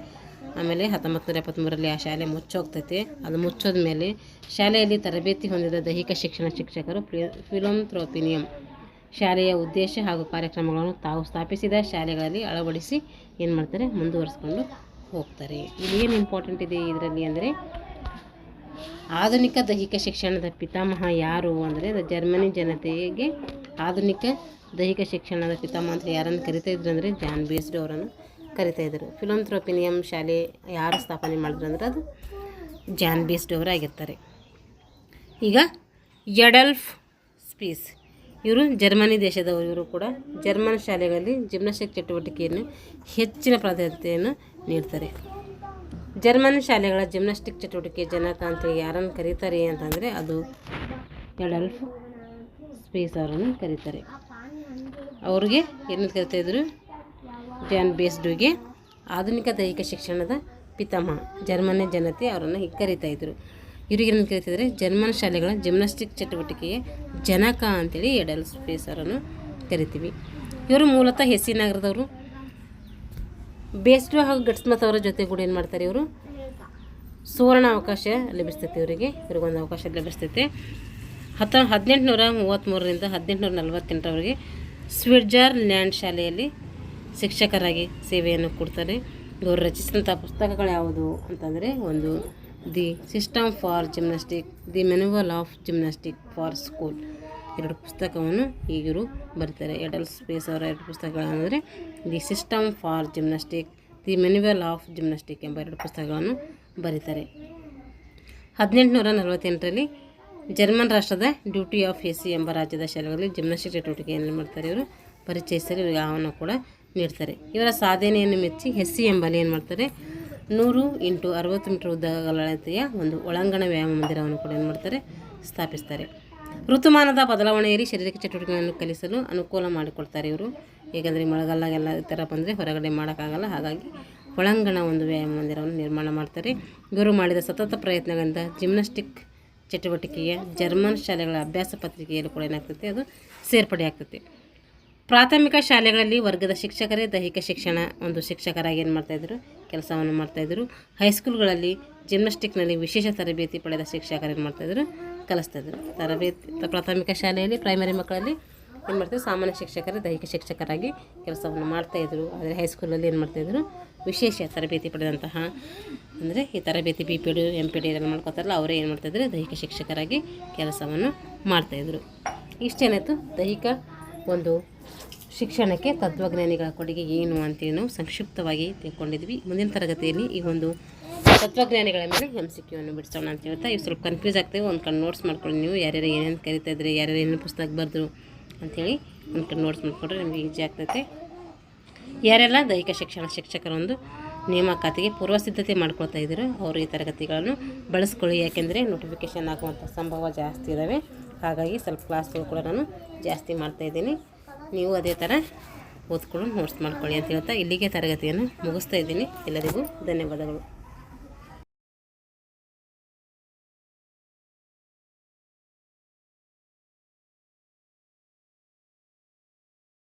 ಆಮೇಲೆ 1973ರಲ್ಲಿ ಆ ಶಾಲೆ ಮುಚ್ಚೋಗ್ತೈತೆ. ಅದು ಮುಚ್ಚೋದ ಮೇಲೆ ಶಾಲೆಯಲ್ಲಿ ತರಬೇತಿ ಹೊಂದಿದ ದೈಹಿಕ ಶಿಕ್ಷಣ ಶಿಕ್ಷಕರು ಫಿಲಂಥ್ರೋಪಿನಿಯಂ ಶಾಲೆಯ ಉದ್ದೇಶ ಹಾಗೂ ಕಾರ್ಯಕ್ರಮಗಳನ್ನು ತಾವು ಸ್ಥಾಪಿಸಿದ ಶಾಲೆಗಳಲ್ಲಿ ಅಳವಡಿಸಿ ಏನು ಮಾಡ್ತಾರೆ, ಮುಂದುವರಿಸ್ಕೊಂಡು ಹೋಗ್ತಾರೆ. ಇಲ್ಲಿ ಏನು ಇಂಪಾರ್ಟೆಂಟ್ ಇದೆ ಇದರಲ್ಲಿ ಅಂದರೆ, ಆಧುನಿಕ ದೈಹಿಕ ಶಿಕ್ಷಣದ ಪಿತಾಮಹ ಯಾರು ಅಂದರೆ, ಜರ್ಮನಿ ಜನತೆಗೆ ಆಧುನಿಕ ದೈಹಿಕ ಶಿಕ್ಷಣದ ಪಿತಾಮಹ ಅಂತ ಯಾರನ್ನು ಕರಿತಾ ಇದ್ರು ಅಂದರೆ ಜಾನ್ ಬೇಸ್ಡ್ ಅವರನ್ನು ಕರಿತಾ ಇದ್ದರು. ಫಿಲಂಥ್ರೋಪಿನಿಯಂ ಶಾಲೆ ಯಾರು ಸ್ಥಾಪನೆ ಮಾಡಿದ್ರು ಅಂದರೆ ಅದು ಜಾನ್ ಬೇಸ್ಡ್ ಅವರಾಗಿರ್ತಾರೆ. ಈಗ ಎಡಲ್ಫ್ ಸ್ಪೀಸ್ ಇವರು ಜರ್ಮನಿ ದೇಶದವರು. ಇವರು ಕೂಡ ಜರ್ಮನ್ ಶಾಲೆಗಳಲ್ಲಿ ಜಿಮ್ನಾಸ್ಟಿಕ್ ಚಟುವಟಿಕೆಯನ್ನು ಹೆಚ್ಚಿನ ಪ್ರಾಧಾನ್ಯತೆಯನ್ನು ನೀಡ್ತಾರೆ. ಜರ್ಮನ್ ಶಾಲೆಗಳ ಜಿಮ್ನಾಸ್ಟಿಕ್ ಚಟುವಟಿಕೆ ಜನಕ ಅಂತೇಳಿ ಯಾರನ್ನು ಕರೀತಾರೆ ಅಂತಂದರೆ ಅದು ಎಡಲ್ಫ್ ಸ್ಪೀಸ್ ಅವರನ್ನು ಕರೀತಾರೆ. ಅವ್ರಿಗೆ ಏನು ಕರಿತಾಯಿದ್ರು, ಜಾನ್ ಬೇಸ್ಡ್ಗೆ ಆಧುನಿಕ ದೈಹಿಕ ಶಿಕ್ಷಣದ ಪಿತಾಮಹ ಜರ್ಮನಿ ಜನತೆ ಅವರನ್ನು ಹೀಗೆ ಕರೀತಾಯಿದ್ರು. ಇವ್ರಿಗೆ ಏನು ಕರಿತಿದ್ದಾರೆ, ಜರ್ಮನ್ ಶಾಲೆಗಳ ಜಿಮ್ನಾಸ್ಟಿಕ್ ಚಟುವಟಿಕೆಯ ಜನಕ ಅಂತೇಳಿ ಎಡಲ್ಫ್ ಸ್ಪೀಸ್ ಅವರನ್ನು ಕರಿತೀವಿ. ಇವರು ಮೂಲತಃ ಹೆಸ್ಸಿ ನಗರದವರು. ಬೇಸ್ಡ್ ಹಾಗೂ ಗಟ್ಸ್ಮತ್ ಅವರ ಜೊತೆಗೂಡಿ ಏನು ಮಾಡ್ತಾರೆ, ಇವರು ಸುವರ್ಣ ಅವಕಾಶ ಲಭಿಸ್ತೈತೆ. ಇವ್ರಿಗೊಂದು ಅವಕಾಶ ಲಭಿಸ್ತೈತೆ. 1833ರಿಂದ 1848ರವರೆಗೆ ಸ್ವಿಟ್ಜರ್ಲ್ಯಾಂಡ್ ಶಾಲೆಯಲ್ಲಿ ಶಿಕ್ಷಕರಾಗಿ ಸೇವೆಯನ್ನು ಕೊಡ್ತಾರೆ. ಇವರು ರಚಿಸಿದಂಥ ಪುಸ್ತಕಗಳು ಯಾವುದು ಅಂತಂದರೆ, ಒಂದು the system for gymnastic, the manual of gymnastic for school, 2 ಪುಸ್ತಕವನ್ನು ಈಗಿರು ಬರೀತಾರೆ. ಎಡಲ್ಫ್ ಸ್ಪೀಸ್ ಅವರ 2 ಪುಸ್ತಕಗಳಂದರೆ the system for gymnastic, the manual of gymnastic ಎಂಬ 2 ಪುಸ್ತಕಗಳನ್ನು ಬರೀತಾರೆ. 1848ರಲ್ಲಿ ಜರ್ಮನ್ ರಾಷ್ಟ್ರದ ಡ್ಯೂಟಿ ಆಫ್ ಹೆಸ್ಸಿ ಎಂಬ ರಾಜ್ಯದ ಶಾಲೆಗಳಲ್ಲಿ ಜಿಮ್ನಾಸ್ಟಿಕ್ ಚಟುವಟಿಕೆಯನ್ನು ಮಾಡ್ತಾರೆ. ಇವರು ಪರಿಚಯಿಸಲು ಇವರಿಗೆ ಆಹ್ವಾನ ಕೂಡ ನೀಡ್ತಾರೆ. ಇವರ ಸಾಧನೆಯನ್ನು ಮೆಚ್ಚಿ ಹೆಸ್ಸಿ ಎಂಬಲ್ಲಿ ಏನು ಮಾಡ್ತಾರೆ, 100 × 60 ಮೀಟರ್ ಉದ್ದಗಳತೆಯ ಒಂದು ಒಳಾಂಗಣ ವ್ಯಾಯಾಮ ಮಂದಿರವನ್ನು ಕೂಡ ಏನು ಮಾಡ್ತಾರೆ, ಸ್ಥಾಪಿಸ್ತಾರೆ. ಋತುಮಾನದ ಬದಲಾವಣೆಯಲ್ಲಿ ಶಾರೀರಿಕ ಚಟುವಟಿಕೆಗಳನ್ನು ಕಲಿಸಲು ಅನುಕೂಲ ಮಾಡಿಕೊಡ್ತಾರೆ ಇವರು. ಏಕೆಂದರೆ ಮಳೆಗಾಲಗೆಲ್ಲ ಈ ಥರ ಬಂದರೆ ಹೊರಗಡೆ ಮಾಡೋಕ್ಕಾಗಲ್ಲ, ಹಾಗಾಗಿ ಒಳಾಂಗಣ ಒಂದು ವ್ಯಾಯಾಮ ಮಂದಿರವನ್ನು ನಿರ್ಮಾಣ ಮಾಡ್ತಾರೆ. ಇವರು ಮಾಡಿದ ಸತತ ಪ್ರಯತ್ನಗಳಿಂದ ಜಿಮ್ನಾಸ್ಟಿಕ್ ಚಟುವಟಿಕೆಯ ಜರ್ಮನ್ ಶಾಲೆಗಳ ಅಭ್ಯಾಸ ಪತ್ರಿಕೆಯಲ್ಲಿ ಕೂಡ ಏನಾಗ್ತೈತೆ, ಅದು ಸೇರ್ಪಡೆ ಆಗ್ತೈತೆ. ಪ್ರಾಥಮಿಕ ಶಾಲೆಗಳಲ್ಲಿ ವರ್ಗದ ಶಿಕ್ಷಕರೇ ದೈಹಿಕ ಶಿಕ್ಷಣ ಒಂದು ಶಿಕ್ಷಕರಾಗಿ ಏನು ಮಾಡ್ತಾಯಿದ್ರು, ಕೆಲಸವನ್ನು ಮಾಡ್ತಾಯಿದ್ರು. ಹೈಸ್ಕೂಲ್ಗಳಲ್ಲಿ ಜಿಮ್ನಾಸ್ಟಿಕ್ನಲ್ಲಿ ವಿಶೇಷ ತರಬೇತಿ ಪಡೆದ ಶಿಕ್ಷಕರು ಏನು ಮಾಡ್ತಾಯಿದ್ರು, ಕಲಿಸ್ತಾಯಿದ್ರು. ಪ್ರಾಥಮಿಕ ಶಾಲೆಯಲ್ಲಿ ಪ್ರೈಮರಿ ಮಕ್ಕಳಲ್ಲಿ ಏನು ಮಾಡ್ತಾಯಿದ್ರು, ಸಾಮಾನ್ಯ ಶಿಕ್ಷಕರೇ ದೈಹಿಕ ಶಿಕ್ಷಕರಾಗಿ ಕೆಲಸವನ್ನು ಮಾಡ್ತಾಯಿದ್ರು. ಆದರೆ ಹೈಸ್ಕೂಲಲ್ಲಿ ಏನು ಮಾಡ್ತಾಯಿದ್ರು, ವಿಶೇಷ ತರಬೇತಿ ಪಡೆದಂತಹ ಅಂದರೆ ಈ ತರಬೇತಿ BPED MPED ಎಲ್ಲ ಮಾಡ್ಕೋತಾರಲ್ಲ, ಅವರೇ ಏನು ಮಾಡ್ತಾಯಿದ್ರು, ದೈಹಿಕ ಶಿಕ್ಷಕರಾಗಿ ಕೆಲಸವನ್ನು ಮಾಡ್ತಾಯಿದ್ರು. ಇಷ್ಟೇನಾಯಿತು ದೈಹಿಕ ಒಂದು ಶಿಕ್ಷಣಕ್ಕೆ ತತ್ವಜ್ಞಾನಿಗಳ ಕೊಡುಗೆ ಏನು ಅಂತೇಳಿ ನಾವು ಸಂಕ್ಷಿಪ್ತವಾಗಿ ತಿಳ್ಕೊಂಡಿದ್ವಿ. ಮುಂದಿನ ತರಗತಿಯಲ್ಲಿ ಈ ಒಂದು ತತ್ವಜ್ಞಾನಿಗಳ ಮೇಲೆ MCQ ಅನ್ನು ಬಿಡಿಸೋಣ ಅಂತ ಹೇಳ್ತಾ, ಇವು ಸ್ವಲ್ಪ ಕನ್ಫ್ಯೂಸ್ ಆಗ್ತೇವೆ. ಒಂದು ಕಣ್ಣು ನೋಟ್ಸ್ ಮಾಡ್ಕೊಳ್ಳಿ ನೀವು, ಯಾರ್ಯಾರು ಏನೇನು ಕರಿತಾ ಇದ್ರಿ, ಯಾರ್ಯಾರು ಏನೇನು ಪುಸ್ತಕ ಬರೆದ್ರು ಅಂಥೇಳಿ ಒಂದು ಕಣ್ಣು ನೋಟ್ಸ್ ಮಾಡಿಕೊಂಡ್ರೆ ನಿಮಗೆ ಈಜಿ ಆಗ್ತೈತೆ. ಯಾರೆಲ್ಲ ದೈಹಿಕ ಶಿಕ್ಷಣ ಶಿಕ್ಷಕರೊಂದು ನೇಮಕಾತಿಗೆ ಪೂರ್ವ ಸಿದ್ಧತೆ ಮಾಡ್ಕೊಳ್ತಾ ಇದ್ದೀರೋ ಅವರು ಈ ತರಗತಿಗಳನ್ನು ಬಳಸ್ಕೊಳ್ಳಿ. ಯಾಕೆಂದರೆ ನೋಟಿಫಿಕೇಷನ್ ಆಗುವಂಥ ಸಂಭವ ಜಾಸ್ತಿ ಇದ್ದಾವೆ. ಹಾಗಾಗಿ ಸ್ವಲ್ಪ ಕ್ಲಾಸ್ಗಳು ಕೂಡ ನಾನು ಜಾಸ್ತಿ ಮಾಡ್ತಾಯಿದ್ದೀನಿ. ನೀವು ಅದೇ ಥರ ಓದ್ಕೊಂಡು ನೋಟ್ಸ್ ಮಾಡ್ಕೊಳ್ಳಿ ಅಂತ ಹೇಳ್ತಾ ಇಲ್ಲಿಗೆ ತರಗತಿಯನ್ನು ಮುಗಿಸ್ತಾ ಇದ್ದೀನಿ. ಎಲ್ಲರಿಗೂ ಧನ್ಯವಾದಗಳು.